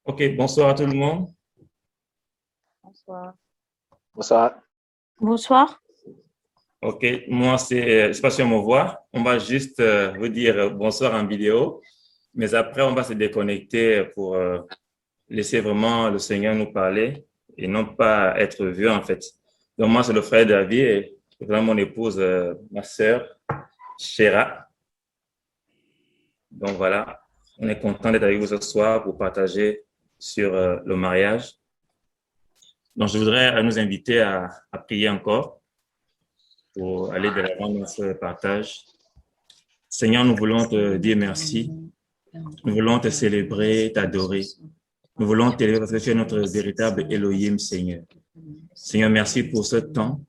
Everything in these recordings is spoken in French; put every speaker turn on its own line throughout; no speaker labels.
Ok, bonsoir à tout le monde.
Bonsoir.
Bonsoir.
Bonsoir.
Ok, moi, je sais pas si on me voit. On va juste vous dire bonsoir en vidéo, mais après, on va se déconnecter pour laisser vraiment le Seigneur nous parler et non pas être vu, en fait. Donc, moi, c'est le frère David et vraiment mon épouse, ma sœur, Chéra. Donc, voilà, on est content d'être avec vous ce soir pour partager sur le mariage. Donc, je voudrais nous inviter à prier encore pour aller de l'avant dans ce partage. Seigneur, nous voulons te dire merci. Nous voulons te célébrer, t'adorer. Nous voulons t'élever parce que tu es notre véritable Elohim, Seigneur. Seigneur, merci pour ce temps.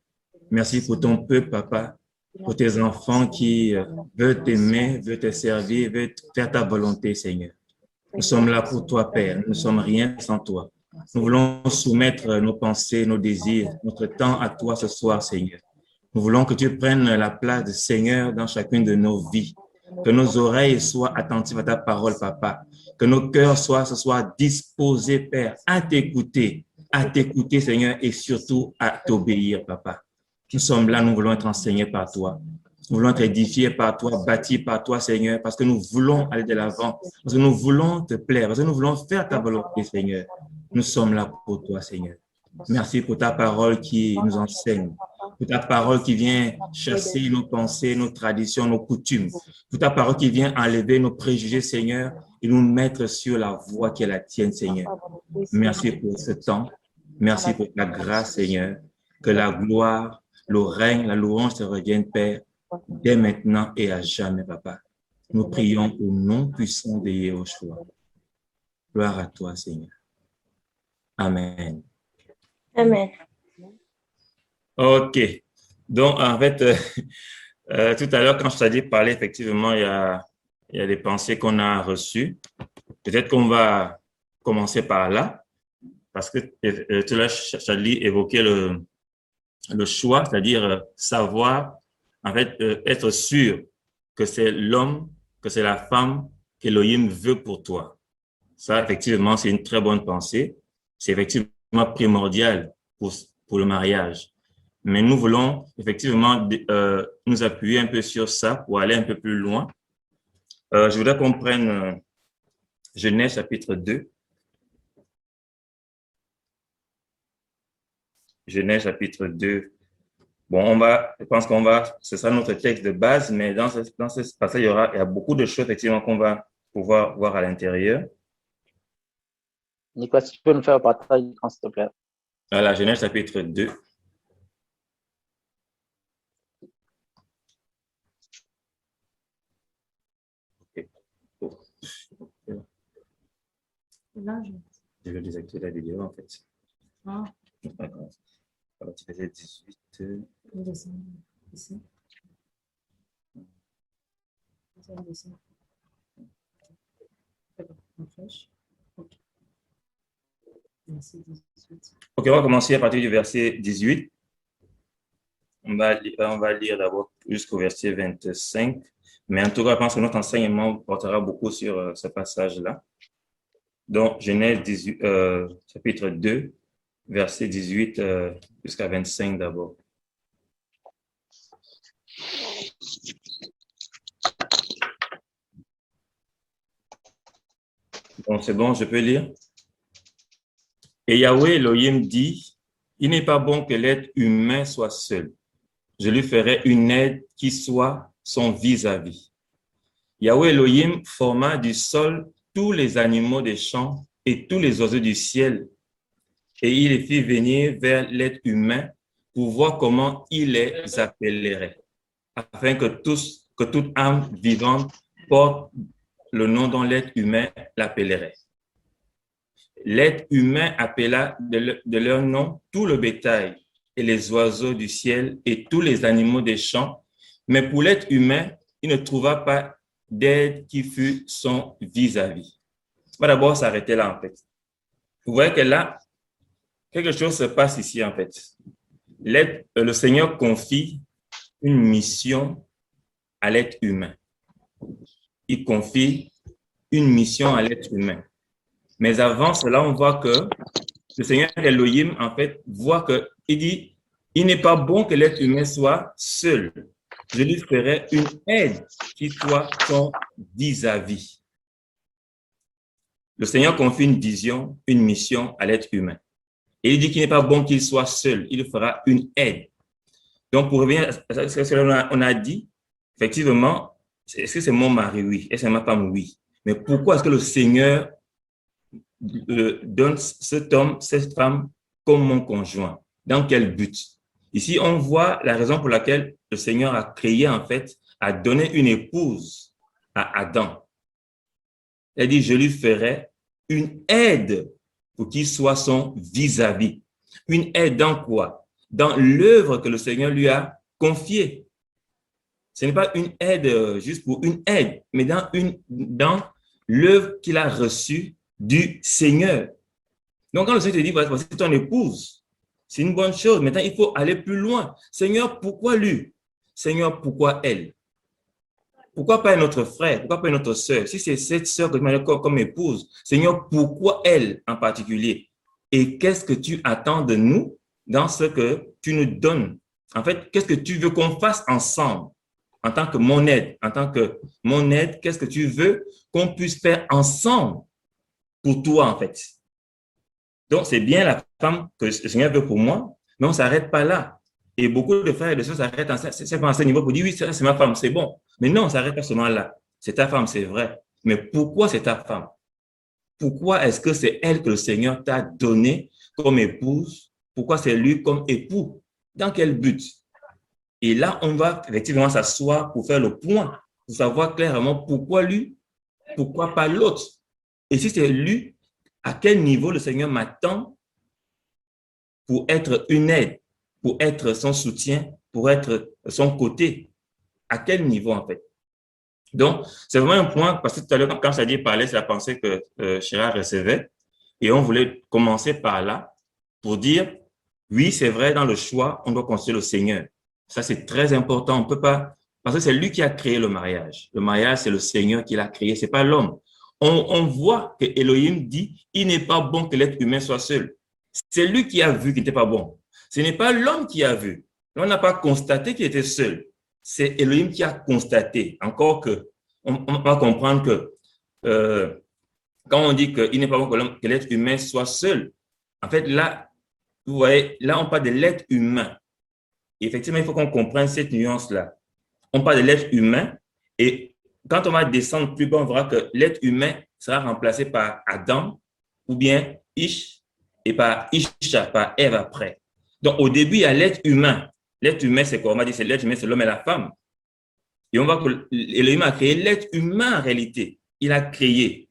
Merci pour ton peuple, Papa, pour tes enfants qui veulent t'aimer, veulent te servir, veulent faire ta volonté, Seigneur. Nous sommes là pour toi, Père. Nous ne sommes rien sans toi. Nous voulons soumettre nos pensées, nos désirs, notre temps à toi ce soir, Seigneur. Nous voulons que tu prennes la place de Seigneur dans chacune de nos vies. Que nos oreilles soient attentives à ta parole, Papa. Que nos cœurs soient ce soir disposés, Père, à t'écouter, Seigneur, et surtout à t'obéir, Papa. Nous sommes là, nous voulons être enseignés par toi. Nous voulons être édifiés par toi, bâtis par toi, Seigneur, parce que nous voulons aller de l'avant, parce que nous voulons te plaire, parce que nous voulons faire ta volonté, Seigneur. Nous sommes là pour toi, Seigneur. Merci pour ta parole qui nous enseigne, pour ta parole qui vient chasser nos pensées, nos traditions, nos coutumes, pour ta parole qui vient enlever nos préjugés, Seigneur, et nous mettre sur la voie qui est la tienne, Seigneur. Merci pour ce temps. Merci pour ta grâce, Seigneur. Que la gloire, le règne, la louange te reviennent, Père, dès maintenant et à jamais, Papa. Nous prions au nom puissant de Yeshua. Gloire à toi, Seigneur. Amen.
Amen.
OK. Donc, en fait, tout à l'heure, quand je t'ai dit parler, effectivement, il y a des pensées qu'on a reçues. Peut-être qu'on va commencer par là, parce que tout à l'heure, Charlie évoquait le choix, c'est-à-dire savoir, en fait, être sûr que c'est l'homme, que c'est la femme qu'Elohim veut pour toi. Ça, effectivement, c'est une très bonne pensée. C'est effectivement primordial pour le mariage. Mais nous voulons effectivement nous appuyer un peu sur ça pour aller un peu plus loin. Je voudrais qu'on prenne Genèse chapitre 2. Genèse chapitre 2. Bon, je pense ce sera notre texte de base, mais dans ce passage, il y a beaucoup de choses effectivement qu'on va pouvoir voir à l'intérieur.
Nicolas, si tu peux nous faire un partage, s'il te plaît.
Voilà, Genèse chapitre 2. Je vais désactiver la vidéo, en fait. Ah. D'accord. Alors, tu faisais 18. Ici. Ok, on va commencer à partir du verset 18. On va lire d'abord jusqu'au verset 25. Mais en tout cas, je pense que notre enseignement portera beaucoup sur ce passage-là. Donc, Genèse 18, chapitre 2, verset 18 jusqu'à 25 d'abord. Bon, c'est bon, je peux lire. Et Yahweh Elohim dit, il n'est pas bon que l'être humain soit seul. Je lui ferai une aide qui soit son vis-à-vis. Yahweh Elohim forma du sol tous les animaux des champs et tous les oiseaux du ciel, et il les fit venir vers l'être humain pour voir comment il les appellerait, afin que toute âme vivante porte le nom dont l'être humain l'appellerait. L'être humain appela de leur nom tout le bétail et les oiseaux du ciel et tous les animaux des champs, mais pour l'être humain, il ne trouva pas d'aide qui fût son vis-à-vis. On va d'abord s'arrêter là, en fait. Vous voyez que là, quelque chose se passe ici, en fait. Le Seigneur confie une mission à l'être humain. Il confie une mission à l'être humain. Mais avant cela, on voit que le Seigneur Elohim, en fait, voit que, il dit, il n'est pas bon que l'être humain soit seul. Je lui ferai une aide qui soit son vis-à-vis. Le Seigneur confie une vision, une mission à l'être humain. Et il dit qu'il n'est pas bon qu'il soit seul. Il fera une aide. Donc, pour revenir à ce qu'on a dit, effectivement, est-ce que c'est mon mari? Oui. Est-ce que c'est ma femme? Oui. Mais pourquoi est-ce que le Seigneur donne cet homme, cette femme comme mon conjoint? Dans quel but? Ici, on voit la raison pour laquelle le Seigneur a créé, en fait, a donné une épouse à Adam. Il a dit, je lui ferai une aide pour qu'il soit son vis-à-vis. Une aide dans quoi? Dans l'œuvre que le Seigneur lui a confiée. Ce n'est pas une aide juste pour une aide, mais dans l'œuvre qu'il a reçue du Seigneur. Donc, quand le Seigneur te dit, voici ton épouse, c'est une bonne chose. Maintenant, il faut aller plus loin. Seigneur, pourquoi lui? Seigneur, pourquoi elle? Pourquoi pas notre frère? Pourquoi pas notre sœur? Si c'est cette sœur que tu m'as comme épouse, Seigneur, pourquoi elle en particulier? Et qu'est-ce que tu attends de nous dans ce que tu nous donnes? En fait, qu'est-ce que tu veux qu'on fasse ensemble en tant que mon aide? En tant que mon aide, qu'est-ce que tu veux qu'on puisse faire ensemble pour toi, en fait? Donc, c'est bien la femme que le Seigneur veut pour moi, mais on ne s'arrête pas là. Et beaucoup de frères et de sœurs s'arrêtent à ce niveau pour dire, oui, c'est ma femme, c'est bon. Mais non, on ne s'arrête pas seulement là. C'est ta femme, c'est vrai. Mais pourquoi c'est ta femme? Pourquoi est-ce que c'est elle que le Seigneur t'a donné comme épouse? Pourquoi c'est lui comme époux? Dans quel but? Et là, on va effectivement s'asseoir pour faire le point, pour savoir clairement pourquoi lui, pourquoi pas l'autre. Et si c'est lui, à quel niveau le Seigneur m'attend pour être une aide, pour être son soutien, pour être son côté? À quel niveau, en fait? Donc, c'est vraiment un point, parce que tout à l'heure, quand Sadi parlait, c'est la pensée que Chira recevait. Et on voulait commencer par là pour dire, oui, c'est vrai, dans le choix, on doit consulter le Seigneur. Ça, c'est très important. On peut pas, parce que c'est lui qui a créé le mariage. Le mariage, c'est le Seigneur qui l'a créé, c'est pas l'homme. On voit que Elohim dit, il n'est pas bon que l'être humain soit seul. C'est lui qui a vu qu'il n'était pas bon. Ce n'est pas l'homme qui a vu. On n'a pas constaté qu'il était seul. C'est Elohim qui a constaté. Encore que, on va comprendre que quand on dit qu'il n'est pas bon que l'être humain soit seul, en fait, là, vous voyez, là, on parle de l'être humain. Et effectivement, il faut qu'on comprenne cette nuance-là. On parle de l'être humain et quand on va descendre plus bas, on verra que l'être humain sera remplacé par Adam ou bien Ish et par Isha, par Ève après. Donc, au début, il y a l'être humain. L'être humain, c'est quoi? On m'a dit c'est l'être humain, c'est l'homme et la femme. Et on voit que l'Élohim a créé l'être humain en réalité. Il a créé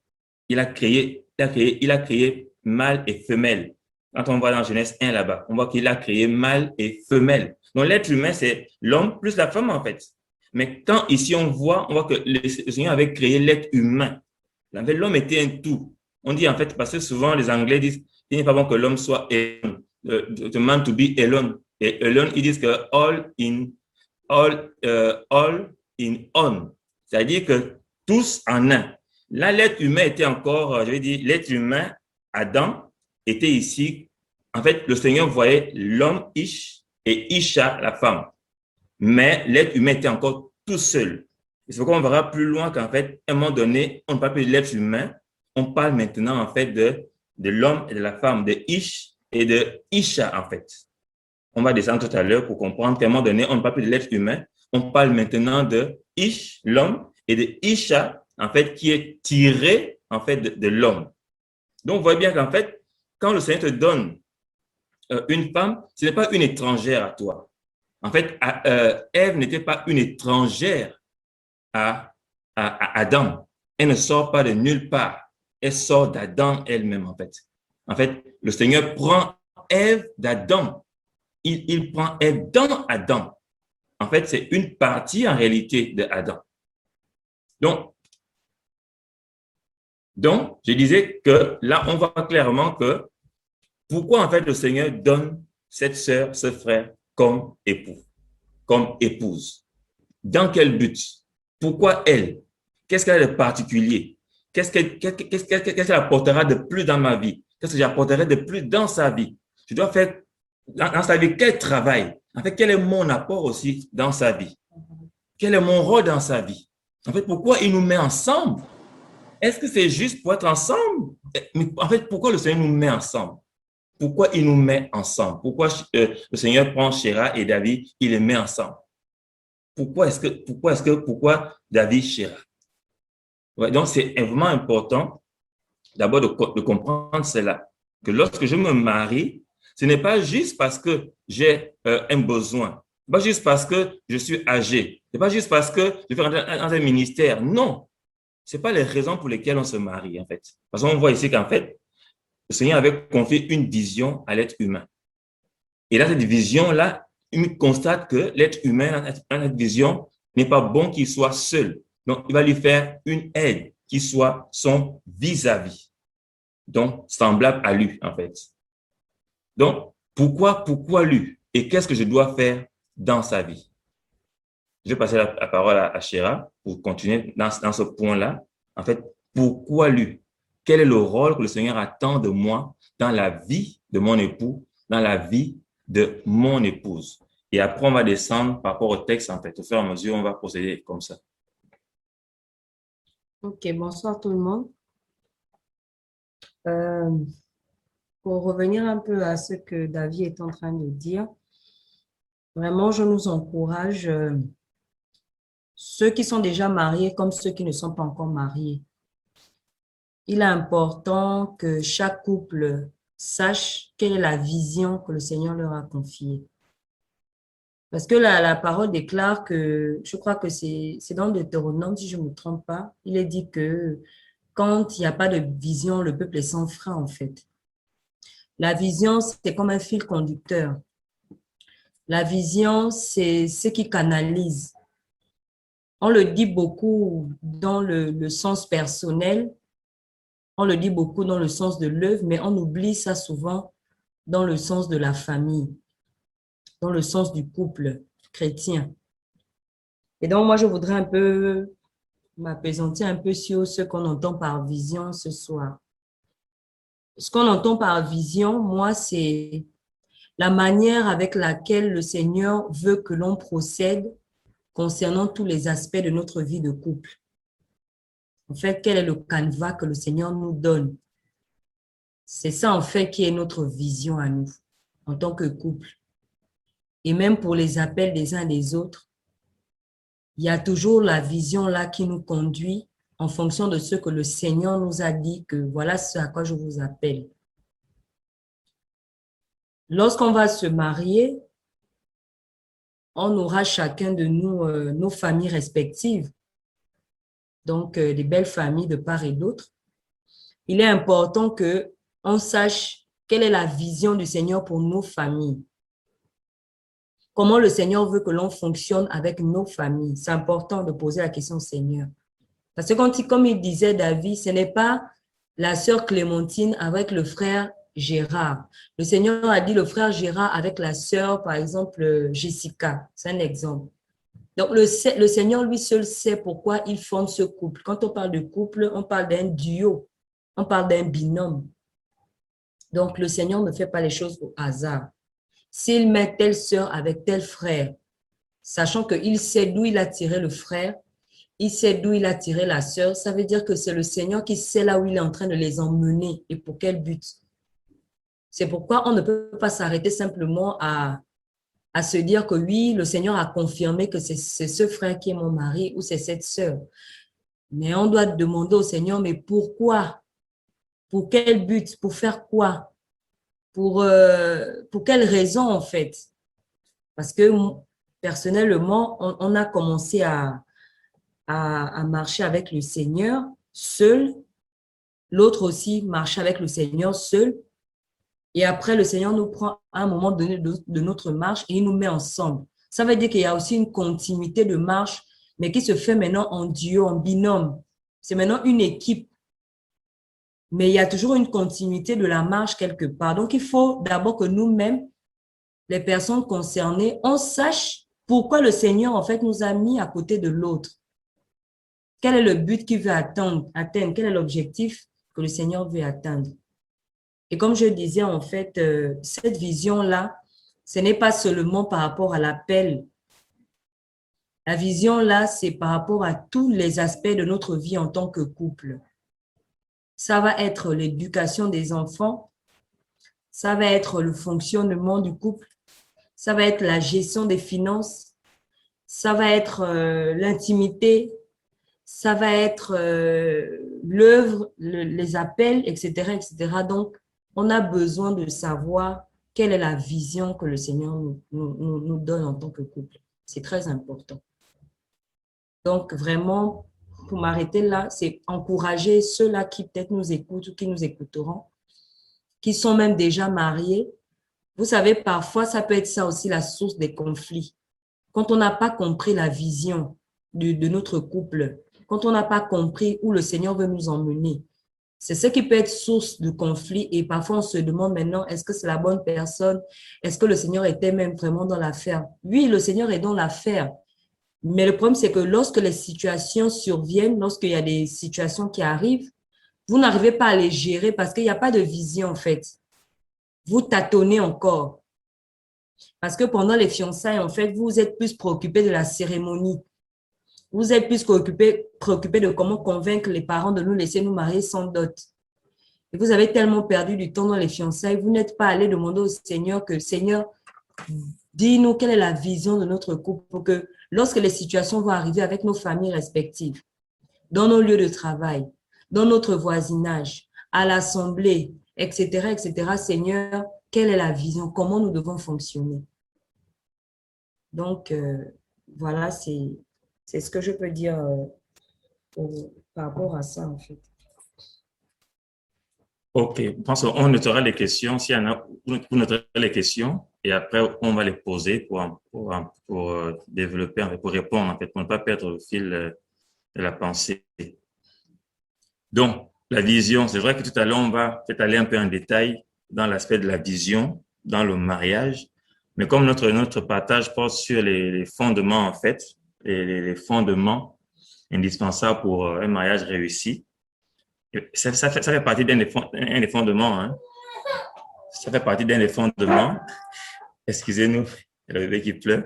mâle et femelle. Quand on va dans Genèse 1 là-bas, on voit qu'il a créé mâle et femelle. Donc, l'être humain, c'est l'homme plus la femme en fait. Mais quand ici on voit que le Seigneur avait créé l'être humain. L'homme était un tout. On dit en fait, parce que souvent les Anglais disent il n'est pas bon que l'homme soit alone. The man to be alone. Et alone, ils disent que all in on. C'est-à-dire que tous en un. Là, l'être humain était encore, je vais dire, l'être humain, Adam, était ici. En fait, le Seigneur voyait l'homme Ish et Isha, la femme. Mais l'être humain était encore tout seul. Et c'est pourquoi on verra plus loin qu'en fait, à un moment donné, on ne parle plus de l'être humain, on parle maintenant en fait de l'homme et de la femme, de Ish et de Isha en fait. On va descendre tout à l'heure pour comprendre qu'à un moment donné, on ne parle plus de l'être humain, on parle maintenant de Ish, l'homme, et de Isha, en fait, qui est tiré en fait de l'homme. Donc, vous voyez bien qu'en fait, quand le Seigneur te donne une femme, ce n'est pas une étrangère à toi. En fait, Ève n'était pas une étrangère à Adam. Elle ne sort pas de nulle part. Elle sort d'Adam elle-même, en fait. En fait, le Seigneur prend Ève d'Adam. Il prend Ève dans Adam. En fait, c'est une partie en réalité de Adam. Donc, je disais que là, on voit clairement que pourquoi en fait le Seigneur donne cette sœur, ce frère comme époux, comme épouse. Dans quel but? Pourquoi elle? Qu'est-ce qu'elle a de particulier? qu'est-ce qu'elle apportera de plus dans ma vie? Qu'est-ce que j'apporterai de plus dans sa vie? Je dois faire dans sa vie quel travail? En fait, quel est mon apport aussi dans sa vie? Quel est mon rôle dans sa vie? En fait, pourquoi il nous met ensemble? Est-ce que c'est juste pour être ensemble? Mais en fait, pourquoi le Seigneur nous met ensemble? Pourquoi il nous met ensemble? Pourquoi le Seigneur prend Shira et David, il les met ensemble? Pourquoi David Shira? Ouais, donc, c'est vraiment important d'abord de comprendre cela, que lorsque je me marie, ce n'est pas juste parce que j'ai un besoin, ce n'est pas juste parce que je suis âgé, ce n'est pas juste parce que je vais rentrer dans un ministère. Non, ce n'est pas les raisons pour lesquelles on se marie, en fait. Parce qu'on voit ici qu'en fait, le Seigneur avait confié une vision à l'être humain. Et dans cette vision-là, il constate que l'être humain, dans cette vision, n'est pas bon qu'il soit seul. Donc, il va lui faire une aide qui soit son vis-à-vis. Donc, semblable à lui, en fait. Donc, pourquoi lui? Et qu'est-ce que je dois faire dans sa vie? Je vais passer la parole à Shira pour continuer dans ce point-là. En fait, pourquoi lui? Quel est le rôle que le Seigneur attend de moi dans la vie de mon époux, dans la vie de mon épouse? Et après, on va descendre par rapport au texte, en fait. Au fur et à mesure, on va procéder comme ça.
Ok, bonsoir tout le monde. Pour revenir un peu à ce que David est en train de dire, vraiment, je nous encourage, ceux qui sont déjà mariés comme ceux qui ne sont pas encore mariés. Il est important que chaque couple sache quelle est la vision que le Seigneur leur a confiée. Parce que la parole déclare que, je crois que c'est dans Deutéronome, si je ne me trompe pas, il est dit que quand il n'y a pas de vision, le peuple est sans frein, en fait. La vision, c'est comme un fil conducteur. La vision, c'est ce qui canalise. On le dit beaucoup dans le sens personnel, on le dit beaucoup dans le sens de l'œuvre, mais on oublie ça souvent dans le sens de la famille, dans le sens du couple chrétien. Et donc, moi, je voudrais un peu m'appesantir un peu sur ce qu'on entend par vision ce soir. Ce qu'on entend par vision, moi, c'est la manière avec laquelle le Seigneur veut que l'on procède concernant tous les aspects de notre vie de couple. En fait, quel est le canevas que le Seigneur nous donne? C'est ça, en fait, qui est notre vision à nous, en tant que couple. Et même pour les appels des uns des autres, il y a toujours la vision là qui nous conduit en fonction de ce que le Seigneur nous a dit, que voilà ce à quoi je vous appelle. Lorsqu'on va se marier, on aura chacun de nous nos familles respectives, donc des belles familles de part et d'autre. Il est important qu'on sache quelle est la vision du Seigneur pour nos familles. Comment le Seigneur veut que l'on fonctionne avec nos familles. C'est important de poser la question au Seigneur. Parce que comme il disait David, ce n'est pas la sœur Clémentine avec le frère Gérard. Le Seigneur a dit le frère Gérard avec la sœur, par exemple, Jessica. C'est un exemple. Donc, le Seigneur, lui seul, sait pourquoi il forme ce couple. Quand on parle de couple, on parle d'un duo. On parle d'un binôme. Donc, le Seigneur ne fait pas les choses au hasard. S'il met telle sœur avec tel frère, sachant qu'il sait d'où il a tiré le frère, il sait d'où il a tiré la sœur, ça veut dire que c'est le Seigneur qui sait là où il est en train de les emmener et pour quel but. C'est pourquoi on ne peut pas s'arrêter simplement à se dire que oui, le Seigneur a confirmé que c'est ce frère qui est mon mari ou c'est cette sœur. Mais on doit demander au Seigneur, mais pourquoi? Pour quel but? Pour faire quoi? Pour quelle raison en fait? Parce que personnellement, on a commencé à marcher avec le Seigneur seul. L'autre aussi marchait avec le Seigneur seul. Et après, le Seigneur nous prend à un moment donné de notre marche et il nous met ensemble. Ça veut dire qu'il y a aussi une continuité de marche, mais qui se fait maintenant en duo, en binôme. C'est maintenant une équipe. Mais il y a toujours une continuité de la marche quelque part. Donc, il faut d'abord que nous-mêmes, les personnes concernées, on sache pourquoi le Seigneur, en fait, nous a mis à côté de l'autre. Quel est le but qu'il veut atteindre? Quel est l'objectif que le Seigneur veut atteindre? Et comme je disais, en fait, cette vision-là, ce n'est pas seulement par rapport à l'appel. La vision-là, c'est par rapport à tous les aspects de notre vie en tant que couple. Ça va être l'éducation des enfants, ça va être le fonctionnement du couple, ça va être la gestion des finances, ça va être l'intimité, ça va être l'œuvre, les appels, etc., etc. Donc, on a besoin de savoir quelle est la vision que le Seigneur nous donne en tant que couple. C'est très important. Donc, vraiment, pour m'arrêter là, c'est encourager ceux-là qui peut-être nous écoutent ou qui nous écouteront, qui sont même déjà mariés. Vous savez, parfois, ça peut être ça aussi la source des conflits. Quand on n'a pas compris la vision de notre couple, quand on n'a pas compris où le Seigneur veut nous emmener, c'est ce qui peut être source de conflit. Et parfois, on se demande maintenant, est-ce que c'est la bonne personne? Est-ce que le Seigneur était même vraiment dans l'affaire? Oui, le Seigneur est dans l'affaire. Mais le problème, c'est que lorsque les situations surviennent, lorsqu'il y a des situations qui arrivent, vous n'arrivez pas à les gérer parce qu'il n'y a pas de vision, en fait. Vous tâtonnez encore. Parce que pendant les fiançailles, en fait, vous êtes plus préoccupé de la cérémonie. Vous êtes plus préoccupé de comment convaincre les parents de nous laisser nous marier sans dot. Et vous avez tellement perdu du temps dans les fiançailles, vous n'êtes pas allé demander au Seigneur que, Seigneur, dis-nous quelle est la vision de notre couple pour que lorsque les situations vont arriver avec nos familles respectives, dans nos lieux de travail, dans notre voisinage, à l'assemblée, etc., etc., Seigneur, quelle est la vision? Comment nous devons fonctionner? Donc, voilà, c'est ce que je peux dire par rapport à ça, en fait.
OK. Je pense qu'on notera les questions. S'il y en a, vous noterez les questions et après, on va les poser pour développer, pour répondre, en fait, pour ne pas perdre le fil de la pensée. Donc, la vision, c'est vrai que tout à l'heure, on va peut-être aller un peu en détail dans l'aspect de la vision, dans le mariage. Mais comme notre partage porte sur les fondements, en fait, les fondements indispensables pour un mariage réussi, ça fait partie d'un des fondements. Hein. Ça fait partie d'un des fondements. Excusez-nous, il y a le bébé qui pleure.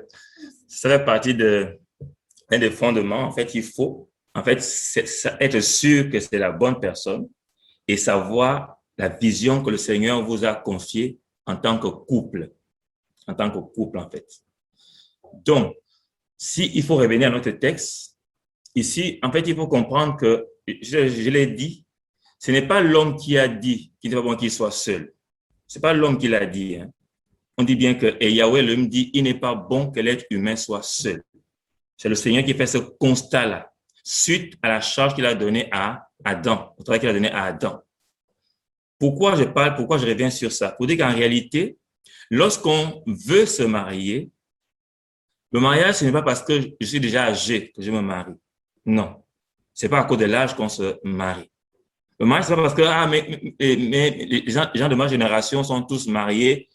Ça fait partie d'un des fondements. En fait, il faut être sûr que c'est la bonne personne et savoir la vision que le Seigneur vous a confiée en tant que couple. En tant que couple, en fait. Donc, il faut revenir à notre texte, ici, en fait, il faut comprendre que, je l'ai dit, ce n'est pas l'homme qui a dit qu'il n'est pas bon qu'il soit seul. Ce n'est pas l'homme qui l'a dit. Hein. On dit bien que, et Yahweh lui dit, il n'est pas bon que l'être humain soit seul. C'est le Seigneur qui fait ce constat-là, suite à la charge qu'il a donnée à Adam, au travail qu'il a donné à Adam. Pourquoi je reviens sur ça? Pour dire qu'en réalité, lorsqu'on veut se marier, le mariage, ce n'est pas parce que je suis déjà âgé que je me marie. Non. C'est pas à cause de l'âge qu'on se marie. Le mariage, c'est pas parce que, mais les gens de ma génération sont tous mariés.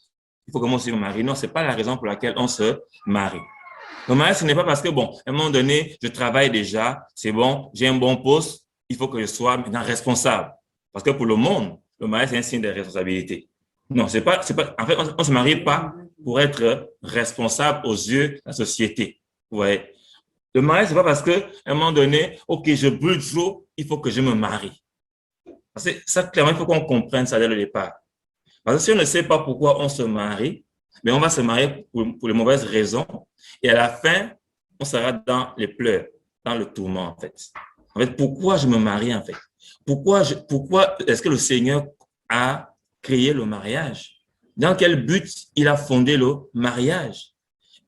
Il faut que moi aussi me marie. Non, c'est pas la raison pour laquelle on se marie. Le mariage, ce n'est pas parce que, bon, à un moment donné, je travaille déjà, c'est bon, j'ai un bon poste, il faut que je sois maintenant responsable. Parce que pour le monde, le mariage, c'est un signe de responsabilité. Non, c'est pas, en fait, on se marie pas pour être responsable aux yeux de la société. Vous voyez. Le mariage, c'est pas parce que, à un moment donné, OK, je brûle trop, il faut que je me marie. Parce que ça, clairement, il faut qu'on comprenne ça dès le départ. Parce que si on ne sait pas pourquoi on se marie, mais on va se marier pour les mauvaises raisons. Et à la fin, on sera dans les pleurs, dans le tourment, en fait. En fait, pourquoi je me marie, en fait? Pourquoi est-ce que le Seigneur a créé le mariage? Dans quel but il a fondé le mariage?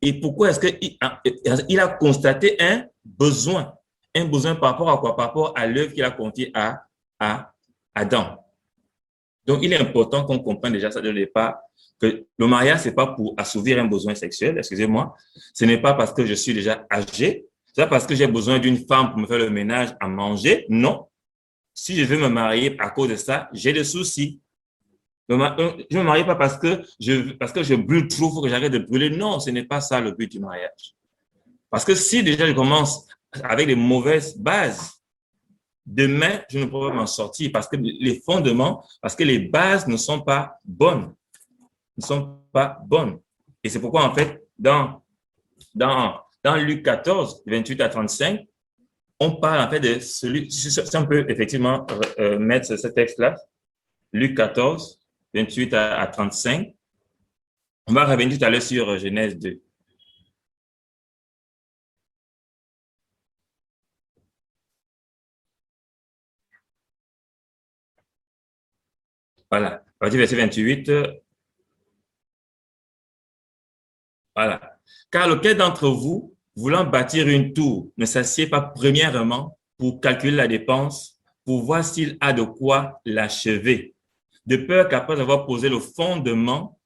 Et pourquoi est-ce qu'il a constaté un besoin par rapport à quoi? Par rapport à l'œuvre qu'il a confiée à Adam. Donc, il est important qu'on comprenne déjà ça dès le départ, que le mariage, c'est pas pour assouvir un besoin sexuel, excusez-moi. Ce n'est pas parce que je suis déjà âgé. C'est pas parce que j'ai besoin d'une femme pour me faire le ménage, à manger. Non. Si je veux me marier à cause de ça, j'ai des soucis. Je ne me marie pas parce que je brûle trop, il faut que j'arrête de brûler. Non, ce n'est pas ça le but du mariage. Parce que si déjà je commence avec des mauvaises bases, demain, je ne pourrai pas m'en sortir parce que les fondements, parce que les bases ne sont pas bonnes. Ne sont pas bonnes. Et c'est pourquoi, en fait, dans Luc 14, 28 à 35, on parle en fait de celui, si on peut effectivement mettre ce texte-là, Luc 14, 28 à 35. On va revenir tout à l'heure sur Genèse 2. Voilà, à partir du verset 28. Voilà. Car lequel d'entre vous, voulant bâtir une tour, ne s'assied pas premièrement pour calculer la dépense, pour voir s'il a de quoi l'achever, de peur qu'après avoir posé le fondement,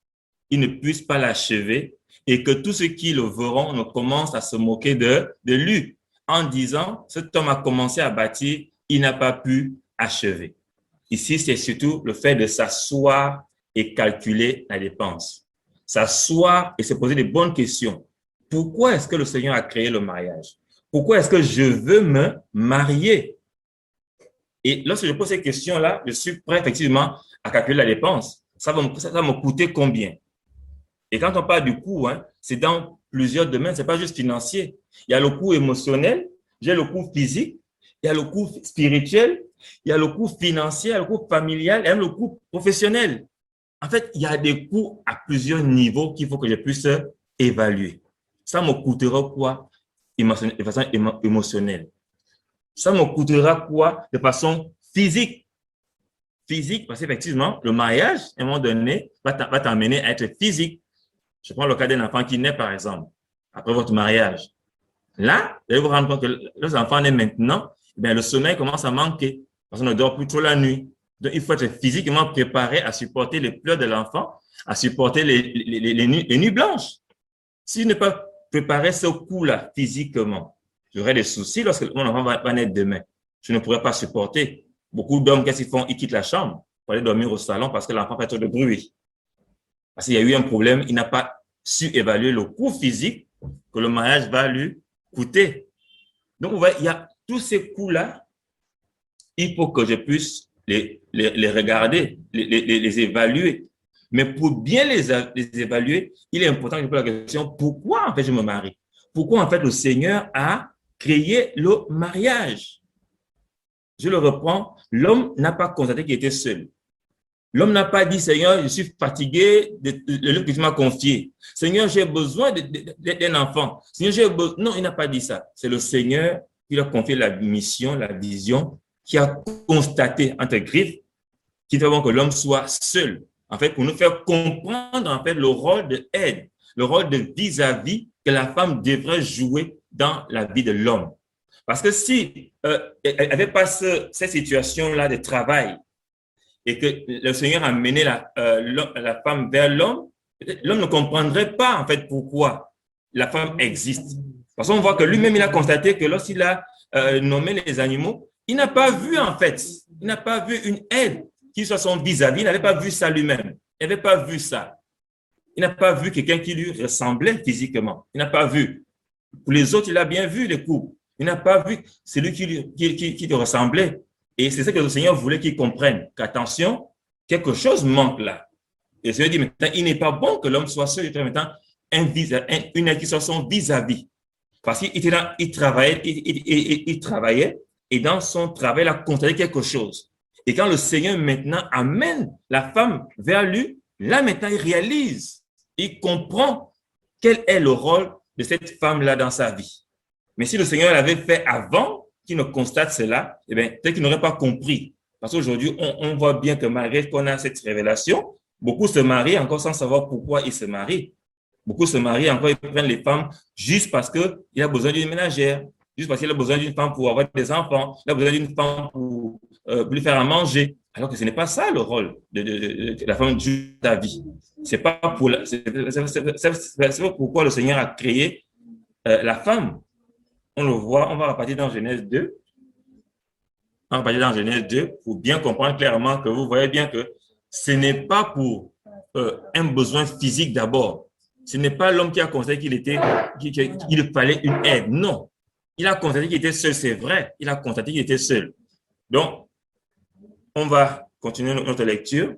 il ne puisse pas l'achever et que tous ceux qui le verront ne commencent à se moquer de lui en disant, cet homme a commencé à bâtir, il n'a pas pu achever. Ici, c'est surtout le fait de s'asseoir et calculer la dépense. S'asseoir et se poser des bonnes questions. Pourquoi est-ce que le Seigneur a créé le mariage? Pourquoi est-ce que je veux me marier? Et lorsque je pose ces questions-là, je suis prêt effectivement à calculer la dépense. Ça va me coûter combien? Et quand on parle du coût, c'est dans plusieurs domaines, c'est pas juste financier. Il y a le coût émotionnel, il y a le coût physique, il y a le coût spirituel, il y a le coût financier, il y a le coût familial, et même le coût professionnel. En fait, il y a des coûts à plusieurs niveaux qu'il faut que je puisse évaluer. Ça me coûtera quoi de façon émotionnelle? Ça me coûtera quoi de façon physique? Physique, parce qu'effectivement, le mariage, à un moment donné, va t'amener à être physique. Je prends le cas d'un enfant qui naît, par exemple, après votre mariage. Là, vous allez vous rendre compte que l'enfant naît maintenant, le sommeil commence à manquer, parce qu'on ne dort plus trop la nuit. Donc, il faut être physiquement préparé à supporter les pleurs de l'enfant, à supporter les nuits blanches. S'il n'est pas préparé ce coup-là physiquement, j'aurai des soucis lorsque mon enfant va naître demain. Je ne pourrai pas supporter. Beaucoup d'hommes, qu'est-ce qu'ils font? Ils quittent la chambre pour aller dormir au salon parce que l'enfant fait trop de bruit. Parce qu'il y a eu un problème, il n'a pas su évaluer le coût physique que le mariage va lui coûter. Donc, vous voyez, il y a tous ces coûts-là, il faut que je puisse les regarder, les évaluer. Mais pour bien les évaluer, il est important que je pose la question, pourquoi en fait je me marie? Pourquoi en fait le Seigneur a créé le mariage? Je le reprends, l'homme n'a pas constaté qu'il était seul. L'homme n'a pas dit, Seigneur, je suis fatigué de l'œuvre que tu m'as confié. Seigneur, j'ai besoin d'un enfant. Seigneur, j'ai besoin. Non, il n'a pas dit ça. C'est le Seigneur qui lui a confié la mission, la vision, qui a constaté, entre griffes, qu'il fait bon que l'homme soit seul. En fait, pour nous faire comprendre, en fait, le rôle de aide, le rôle de vis-à-vis que la femme devrait jouer dans la vie de l'homme. Parce que si elle n'avait pas cette situation-là de travail et que le Seigneur a mené la femme vers l'homme, l'homme ne comprendrait pas, en fait, pourquoi la femme existe. Parce qu'on voit que lui-même, il a constaté que lorsqu'il a nommé les animaux, il n'a pas vu, en fait, il n'a pas vu une aide qui soit son vis-à-vis, il n'avait pas vu ça lui-même. Il n'avait pas vu ça. Il n'a pas vu quelqu'un qui lui ressemblait physiquement. Il n'a pas vu. Pour les autres, il a bien vu les couples. Il n'a pas vu celui qui lui ressemblait. Et c'est ça que le Seigneur voulait qu'il comprenne. Qu'attention, quelque chose manque là. Et le Seigneur dit maintenant, il n'est pas bon que l'homme soit seul. Il faut maintenant une aide qui soit son vis-à-vis. Parce qu'il travaillait, il travaillait et dans son travail, il a constaté quelque chose. Et quand le Seigneur maintenant amène la femme vers lui, là maintenant il réalise, il comprend quel est le rôle de cette femme-là dans sa vie. Mais si le Seigneur l'avait fait avant qu'il ne constate cela, eh bien, peut-être qu'il n'aurait pas compris. Parce qu'aujourd'hui, on voit bien que malgré qu'on a cette révélation, beaucoup se marient encore sans savoir pourquoi ils se marient. Beaucoup se marient encore, ils prennent les femmes juste parce qu'il a besoin d'une ménagère, juste parce qu'il a besoin d'une femme pour avoir des enfants, il a besoin d'une femme pour lui faire à manger. Alors que ce n'est pas ça le rôle de la femme de ta vie. C'est pas pour c'est pourquoi le Seigneur a créé la femme. On le voit, on va repartir dans Genèse 2. On va repartir dans Genèse 2 pour bien comprendre clairement que vous voyez bien que ce n'est pas pour un besoin physique d'abord. Ce n'est pas l'homme qui a constaté qu'il fallait une aide. Non. Il a constaté qu'il était seul, c'est vrai. Il a constaté qu'il était seul. Donc, on va continuer notre lecture.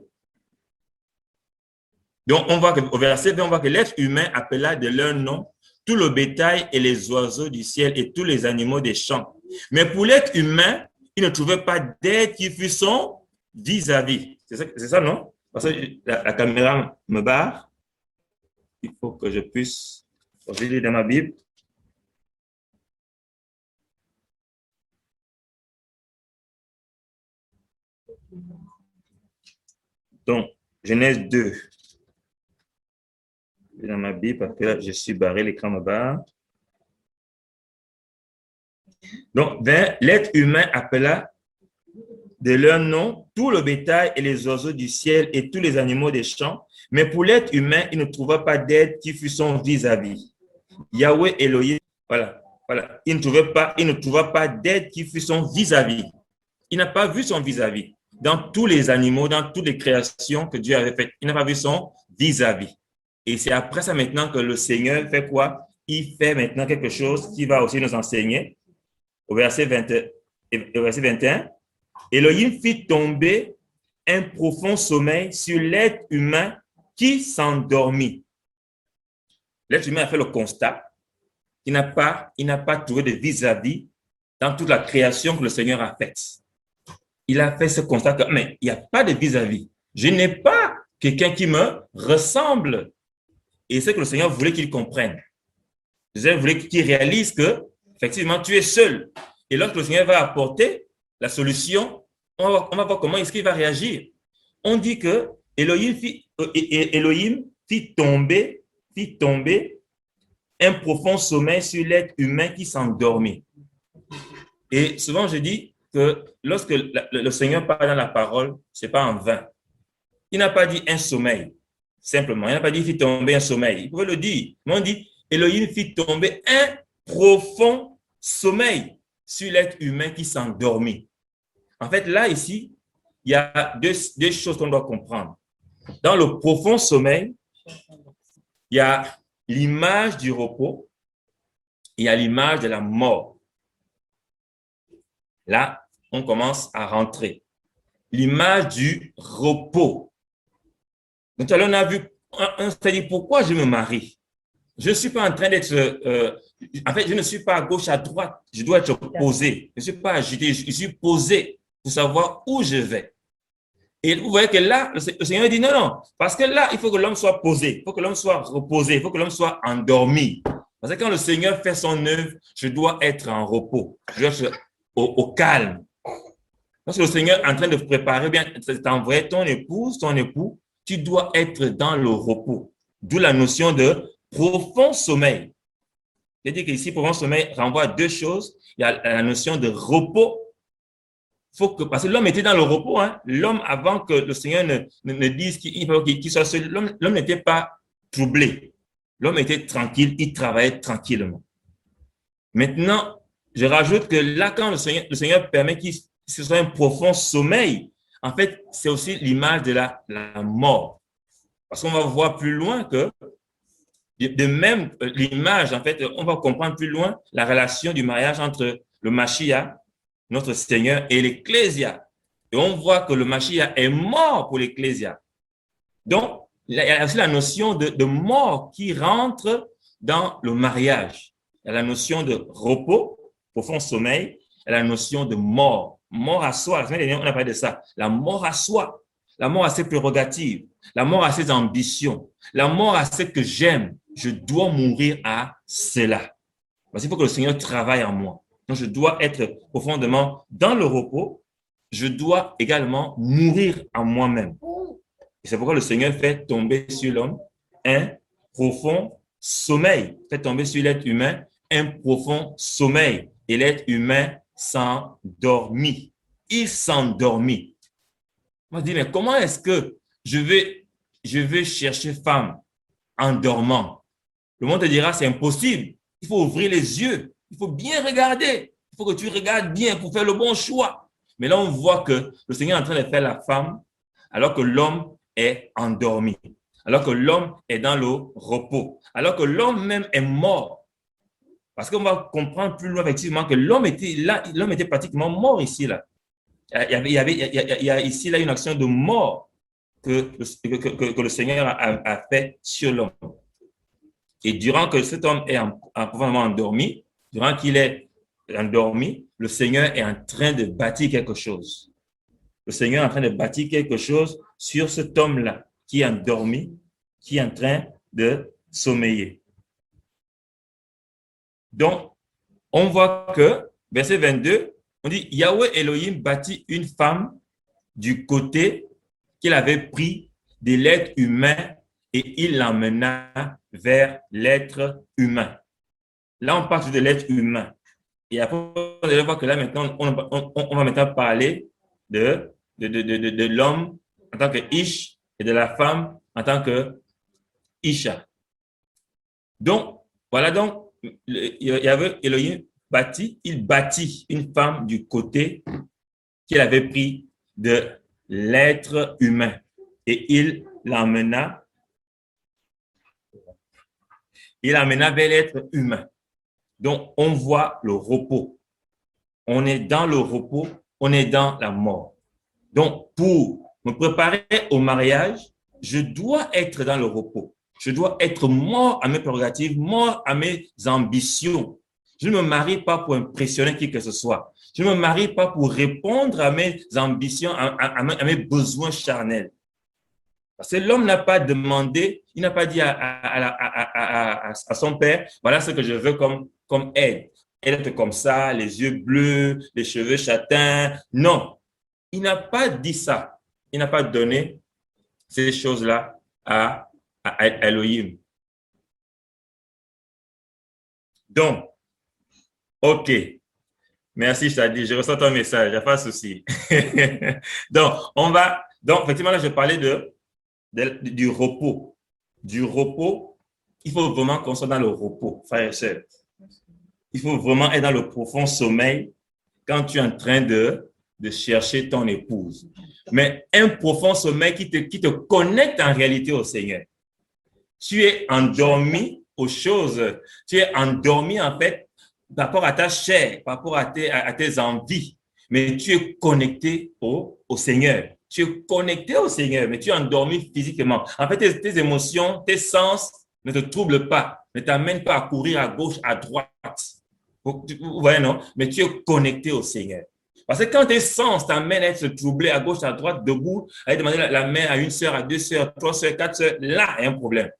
Donc, on voit qu'au verset 20, on voit que l'être humain appela de leur nom tout le bétail et les oiseaux du ciel et tous les animaux des champs. Mais pour l'être humain, il ne trouvait pas d'aide qui fût son vis-à-vis. C'est ça, non? Parce que la caméra me barre. Il faut que je puisse lire dans ma Bible. Donc, Genèse 2. Dans ma Bible, parce que là, je suis barré, l'écran me barre. Donc, l'être humain appela de leur nom tout le bétail et les oiseaux du ciel et tous les animaux des champs. Mais pour l'être humain, il ne trouva pas d'aide qui fût son vis-à-vis. Yahweh Elohim, voilà. Il ne trouva pas d'aide qui fût son vis-à-vis. Il n'a pas vu son vis-à-vis. Dans tous les animaux, dans toutes les créations que Dieu avait faites, il n'a pas vu son vis-à-vis. Et c'est après ça maintenant que le Seigneur fait quoi? Il fait maintenant quelque chose qui va aussi nous enseigner. Au verset 21, Elohim fit tomber un profond sommeil sur l'être humain qui s'endormit. L'être humain a fait le constat qu'il n'a pas trouvé de vis-à-vis dans toute la création que le Seigneur a faite. Il a fait ce constat que, mais il n'y a pas de vis-à-vis. Je n'ai pas quelqu'un qui me ressemble. Et c'est que le Seigneur voulait qu'il comprenne. Le Seigneur voulait qu'il réalise que, effectivement, tu es seul. Et lorsque le Seigneur va apporter la solution, on va voir comment est-ce qu'il va réagir. On dit que Elohim fit tomber un profond sommeil sur l'être humain qui s'endormit. Et souvent, je dis que lorsque le Seigneur parle dans la parole, ce n'est pas en vain. Il n'a pas dit un sommeil, simplement. Il n'a pas dit fit tomber un sommeil. Il pouvait le dire. Mais on dit Elohim fit tomber un profond sommeil sur l'être humain qui s'endormit. En fait, là, ici, il y a deux choses qu'on doit comprendre. Dans le profond sommeil, il y a l'image du repos, il y a l'image de la mort. Là, on commence à rentrer. L'image du repos. Donc, on a vu, on s'est dit, pourquoi je me marie? Je ne suis pas en train d'être, en fait, je ne suis pas à gauche, à droite. Je dois être posé. Je ne suis pas agité, je suis posé pour savoir où je vais. Et vous voyez que là, le Seigneur dit non, parce que là, il faut que l'homme soit posé, il faut que l'homme soit reposé, il faut que l'homme soit endormi. Parce que quand le Seigneur fait son œuvre, je dois être en repos, je dois être au calme. Lorsque le Seigneur est en train de préparer, bien, t'envoyer ton épouse, ton époux, tu dois être dans le repos. D'où la notion de profond sommeil. C'est-à-dire qu'ici, profond sommeil renvoie à deux choses. Il y a la notion de repos. Parce que l'homme était dans le repos. Hein. L'homme, avant que le Seigneur ne dise qu'il soit seul, l'homme n'était pas troublé. L'homme était tranquille, il travaillait tranquillement. Maintenant, je rajoute que là, quand le Seigneur permet qu'il ce soit un profond sommeil, en fait, c'est aussi l'image de la mort. Parce qu'on va voir plus loin que, de même, l'image, en fait, on va comprendre plus loin la relation du mariage entre le Mashiach, notre Seigneur, et l'Ecclésia. Et on voit que le Mashiach est mort pour l'Ecclésia. Donc, il y a aussi la notion de mort qui rentre dans le mariage. Il y a la notion de repos, profond sommeil, et la notion de mort. Mort à soi, la semaine dernière, on a parlé de ça. La mort à soi, la mort à ses prérogatives, la mort à ses ambitions, la mort à ce que j'aime. Je dois mourir à cela. Parce qu'il faut que le Seigneur travaille en moi. Donc, je dois être profondément dans le repos. Je dois également mourir en moi-même. Et c'est pourquoi le Seigneur fait tomber sur l'homme un profond sommeil. Fait tomber sur l'être humain un profond sommeil. Et l'être humain s'endormit. Il s'endormit. Moi, je dis, mais comment est-ce que je vais chercher femme en dormant? Le monde te dira, c'est impossible. Il faut ouvrir les yeux. Il faut bien regarder. Il faut que tu regardes bien pour faire le bon choix. Mais là, on voit que le Seigneur est en train de faire la femme alors que l'homme est endormi. Alors que l'homme est dans le repos. Alors que l'homme même est mort. Parce qu'on va comprendre plus loin, effectivement, que l'homme était là, l'homme était pratiquement mort ici, là. il y a ici là une action de mort que le Seigneur a fait sur l'homme. Et durant que cet homme est profondément endormi, durant qu'il est endormi, le Seigneur est en train de bâtir quelque chose. Le Seigneur est en train de bâtir quelque chose sur cet homme-là qui est endormi, qui est en train de sommeiller. Donc, on voit que, verset 22, on dit, Yahweh Elohim bâtit une femme du côté qu'il avait pris de l'être humain et il l'emmena vers l'être humain. Là, on parle de l'être humain. Et après, on va voir que là, maintenant, on va maintenant parler de l'homme en tant que Ish et de la femme en tant que Isha. Donc, voilà donc, il y avait Elohim il bâtit une femme du côté qu'il avait pris de l'être humain et il l'emmena vers l'être humain. Donc, on voit le repos. On est dans le repos, on est dans la mort. Donc, pour me préparer au mariage, je dois être dans le repos. Je dois être mort à mes prérogatives, mort à mes ambitions. Je ne me marie pas pour impressionner qui que ce soit. Je ne me marie pas pour répondre à mes ambitions, à mes besoins charnels. Parce que l'homme n'a pas demandé, il n'a pas dit à son père, voilà ce que je veux comme aide. Être comme ça, les yeux bleus, les cheveux châtains. Non, il n'a pas dit ça. Il n'a pas donné ces choses-là à Elohim. Donc, OK. Merci, Shadi. Je reçois ton message. Il n'y a pas de souci. Donc, effectivement, là, je parlais du repos. Du repos. Il faut vraiment qu'on soit dans le repos, frères et sœurs. Il faut vraiment être dans le profond sommeil quand tu es en train de chercher ton épouse. Mais un profond sommeil qui te connecte en réalité au Seigneur. Tu es endormi aux choses. Tu es endormi, en fait, par rapport à ta chair, par rapport à tes envies. Mais tu es connecté au Seigneur. Tu es connecté au Seigneur, mais tu es endormi physiquement. En fait, tes émotions, tes sens ne te troublent pas, ne t'amènent pas à courir à gauche, à droite. Vous voyez, non? Mais tu es connecté au Seigneur. Parce que quand tes sens t'amènent à être troublé à gauche, à droite, debout, à aller demander la main à une sœur, à deux sœurs, trois sœurs, quatre sœurs, là, il y a un problème.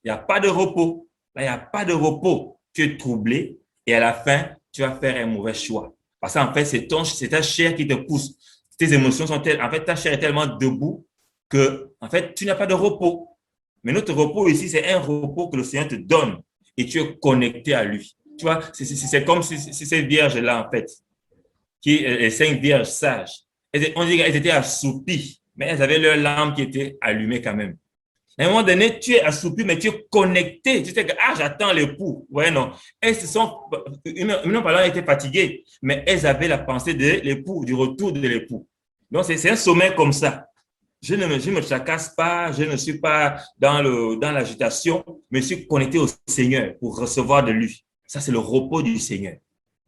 Il n'y a pas de repos. Là, il n'y a pas de repos. Tu es troublé et à la fin, tu vas faire un mauvais choix. Parce qu'en fait, c'est ta chair qui te pousse. Tes émotions sont telles, en fait, ta chair est tellement debout que, en fait, tu n'as pas de repos. Mais notre repos ici, c'est un repos que le Seigneur te donne et tu es connecté à lui. Tu vois, c'est comme si ces vierges-là, en fait, les 5 vierges sages, on dit qu'elles étaient assoupies, mais elles avaient leur lampe qui était allumée quand même. À un moment donné, tu es assoupi, mais tu es connecté. Tu sais que, j'attends l'époux. Ouais, non. Elles se sont, non, parlant, elles étaient fatiguées, mais elles avaient la pensée de l'époux, du retour de l'époux. Donc, c'est un sommeil comme ça. Je ne me tracasse pas, je ne suis pas dans l'agitation, mais je suis connecté au Seigneur pour recevoir de lui. Ça, c'est le repos du Seigneur.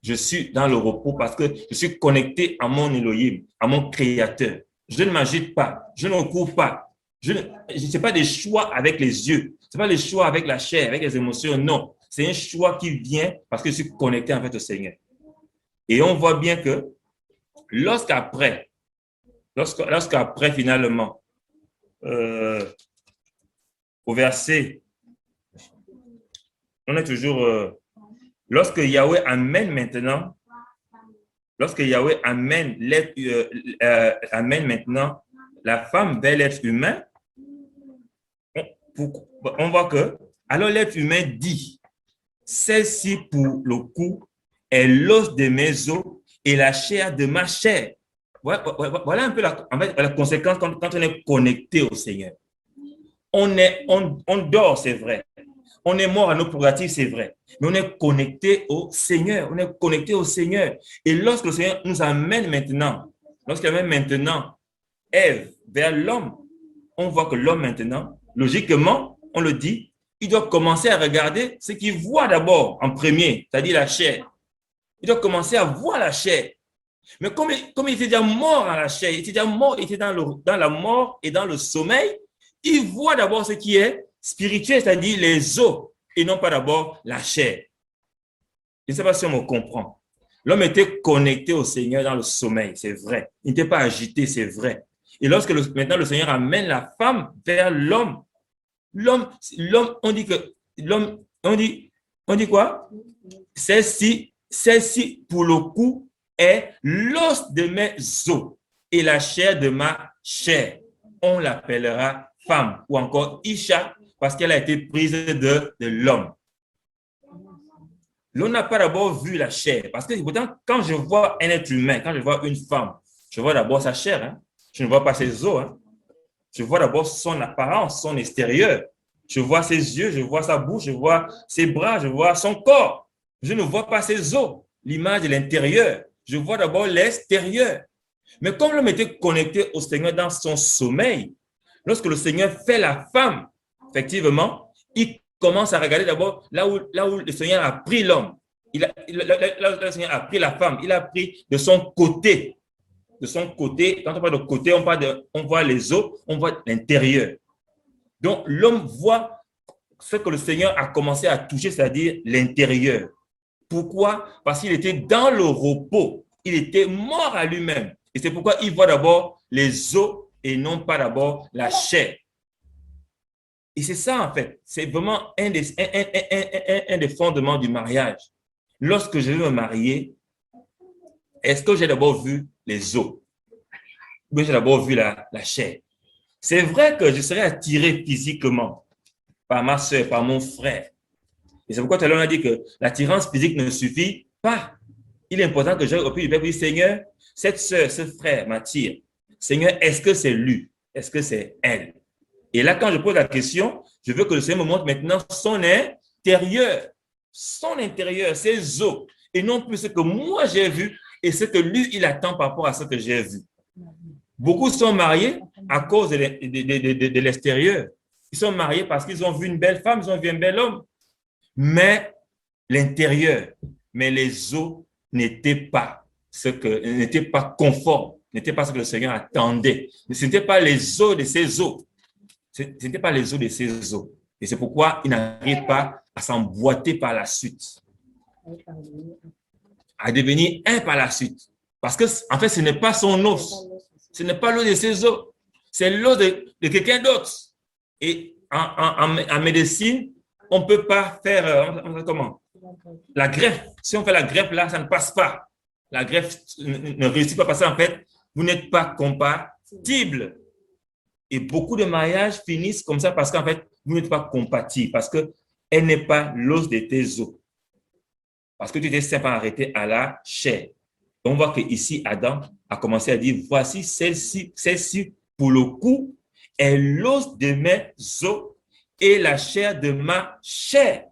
Je suis dans le repos parce que je suis connecté à mon Elohim, à mon Créateur. Je ne m'agite pas, je ne cours pas. Ce n'est pas des choix avec les yeux, ce n'est pas des choix avec la chair, avec les émotions, non. C'est un choix qui vient parce que je suis connecté en fait au Seigneur. Et on voit bien que lorsqu'après finalement, au verset, on est toujours, lorsque Yahweh amène maintenant la femme vers l'être humain, on voit que, alors l'être humain dit, celle-ci pour le coup est l'os de mes os et la chair de ma chair. Voilà un peu la conséquence quand on est connecté au Seigneur. On dort, c'est vrai. On est mort à nos prérogatives, c'est vrai. Mais on est connecté au Seigneur. On est connecté au Seigneur. Et lorsque le Seigneur nous amène maintenant, lorsqu'il amène maintenant Ève vers l'homme, on voit que l'homme maintenant, logiquement, on le dit, il doit commencer à regarder ce qu'il voit d'abord en premier, c'est-à-dire la chair. Il doit commencer à voir la chair. Mais comme il était déjà mort à la chair, il était déjà mort, il était dans la mort et dans le sommeil, il voit d'abord ce qui est spirituel, c'est-à-dire les os, et non pas d'abord la chair. Je ne sais pas si on me comprend. L'homme était connecté au Seigneur dans le sommeil, c'est vrai. Il n'était pas agité, c'est vrai. Et lorsque maintenant le Seigneur amène la femme vers l'homme, on dit que l'homme, on dit quoi? Celle-ci, pour le coup, est l'os de mes os et la chair de ma chair. On l'appellera femme ou encore Isha parce qu'elle a été prise de l'homme. L'on n'a pas d'abord vu la chair parce que pourtant, quand je vois un être humain, quand je vois une femme, je vois d'abord sa chair. Hein? Je ne vois pas ses os. Hein? Je vois d'abord son apparence, son extérieur. Je vois ses yeux, je vois sa bouche, je vois ses bras, je vois son corps. Je ne vois pas ses os, l'image de l'intérieur. Je vois d'abord l'extérieur. Mais comme l'homme était connecté au Seigneur dans son sommeil, lorsque le Seigneur fait la femme, effectivement, il commence à regarder d'abord là où le Seigneur a pris l'homme. Le Seigneur a pris la femme, il a pris de son côté. De son côté, quand on parle de côté, on voit les os, on voit l'intérieur. Donc, l'homme voit ce que le Seigneur a commencé à toucher, c'est-à-dire l'intérieur. Pourquoi? Parce qu'il était dans le repos. Il était mort à lui-même. Et c'est pourquoi il voit d'abord les os et non pas d'abord la chair. Et c'est ça, en fait. C'est vraiment un des fondements du mariage. Lorsque je vais me marier, est-ce que j'ai d'abord vu les os? Ou j'ai d'abord vu la chair? C'est vrai que je serais attiré physiquement par ma soeur, par mon frère. Et c'est pourquoi tout à l'heure on a dit que l'attirance physique ne suffit pas. Il est important que j'aille au pied du Père et dire, Seigneur, cette soeur, ce frère m'attire. Seigneur, est-ce que c'est lui? Est-ce que c'est elle? Et là, quand je pose la question, je veux que le Seigneur me montre maintenant son intérieur, ses os, et non plus ce que moi j'ai vu et ce que lui, il attend par rapport à ce que j'ai vu. Beaucoup sont mariés à cause de l'extérieur. Ils sont mariés parce qu'ils ont vu une belle femme, ils ont vu un bel homme. Mais l'intérieur, mais les os n'étaient pas conformes, n'étaient pas ce que le Seigneur attendait. Ce n'étaient pas les os de ses os. Ce n'était pas les os de ses os. Et c'est pourquoi il n'arrive pas à s'emboîter par la suite, à devenir un par la suite. Parce que, en fait, ce n'est pas son os. Ce n'est pas l'os de ses os. C'est l'os de quelqu'un d'autre. Et en médecine, on ne peut pas faire, comment? La greffe. Si on fait la greffe, là, ça ne passe pas. La greffe ne réussit pas parce qu'en fait, vous n'êtes pas compatible. Et beaucoup de mariages finissent comme ça parce qu'en fait, vous n'êtes pas compatible, parce qu'elle n'est pas l'os de tes os. Parce que tu t'es simplement arrêté à la chair. On voit qu'ici, Adam a commencé à dire, voici celle-ci, pour le coup, est l'os de mes os et la chair de ma chair.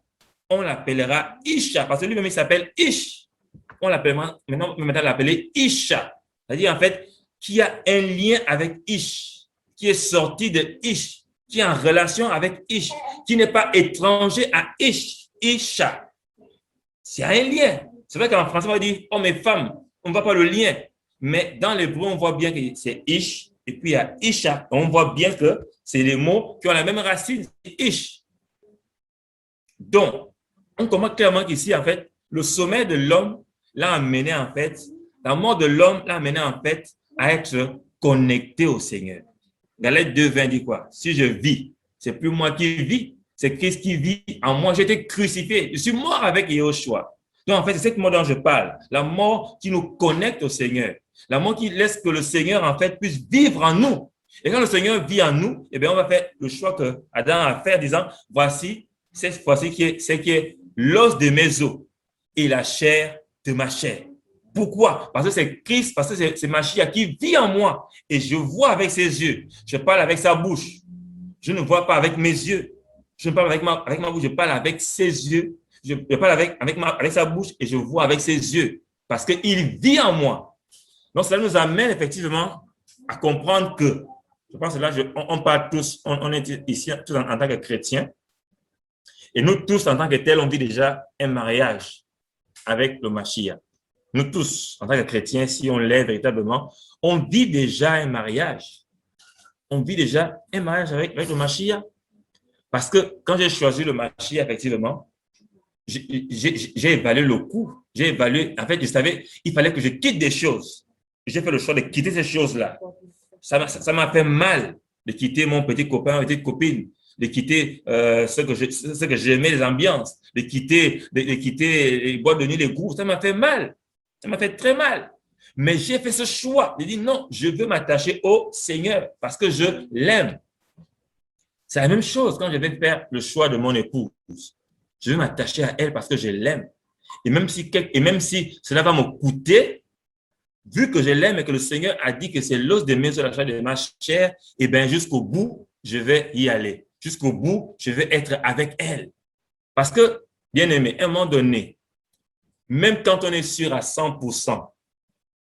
On l'appellera Isha, parce que lui-même, il s'appelle Ish. On l'appellera, maintenant l'appeler Isha. C'est-à-dire, en fait, qui a un lien avec Ish, qui est sorti de Ish, qui est en relation avec Ish, qui n'est pas étranger à Ish, Isha. Il y a un lien. C'est vrai qu'en français, on va dire homme et femme. On ne voit pas le lien. Mais dans l'hébreu, on voit bien que c'est Ish, et puis il y a Isha. On voit bien que c'est les mots qui ont la même racine, Ish. Donc, on comprend clairement qu'ici, en fait, le sommet de l'homme l'a amené, en fait, la mort de l'homme l'a amené, en fait, à être connecté au Seigneur. Galates 2:20 dit quoi? Si je vis, c'est plus moi qui vis, c'est Christ qui vit en moi. J'ai été crucifié. Je suis mort avec Yahushua. Donc, en fait, c'est cette mort dont je parle. La mort qui nous connecte au Seigneur. La mort qui laisse que le Seigneur, en fait, puisse vivre en nous. Et quand le Seigneur vit en nous, eh bien, on va faire le choix que Adam a fait, disant, voici, cette fois-ci qui est l'os de mes os et la chair de ma chair. Pourquoi? Parce que c'est Christ, parce que c'est Machia qui vit en moi. Et je vois avec ses yeux. Je parle avec sa bouche. Je ne vois pas avec mes yeux. Je ne parle avec ma bouche, je parle avec ses yeux. Je parle avec sa bouche et je vois avec ses yeux. Parce qu'il vit en moi. Donc, cela nous amène effectivement à comprendre que, je pense que là, on parle tous, on est ici tous en tant que chrétiens. Et nous tous, en tant que tels, on vit déjà un mariage avec le Mashiach. nous tous, en tant que chrétiens, si on l'est véritablement, on vit déjà un mariage. On vit déjà un mariage avec le Mashiach. Parce que quand j'ai choisi le Mashiach, effectivement, j'ai évalué le coût. J'ai évalué, en fait, je savais, il fallait que je quitte des choses. J'ai fait le choix de quitter ces choses-là. Ça m'a fait mal de quitter mon petit copain, ma petite copine, de quitter ce que j'aimais, les ambiances, de quitter les boîtes de nuit, les groupes. Ça m'a fait mal. Ça m'a fait très mal. Mais j'ai fait ce choix. J'ai dit non, je veux m'attacher au Seigneur parce que je l'aime. C'est la même chose quand je vais faire le choix de mon épouse. Je veux m'attacher à elle parce que je l'aime. Et même si cela va me coûter, vu que je l'aime et que le Seigneur a dit que c'est l'os de mes os, la chair de ma chair, et bien jusqu'au bout, je vais y aller. Jusqu'au bout, je vais être avec elle. Parce que, bien aimé, à un moment donné, même quand on est sûr à 100%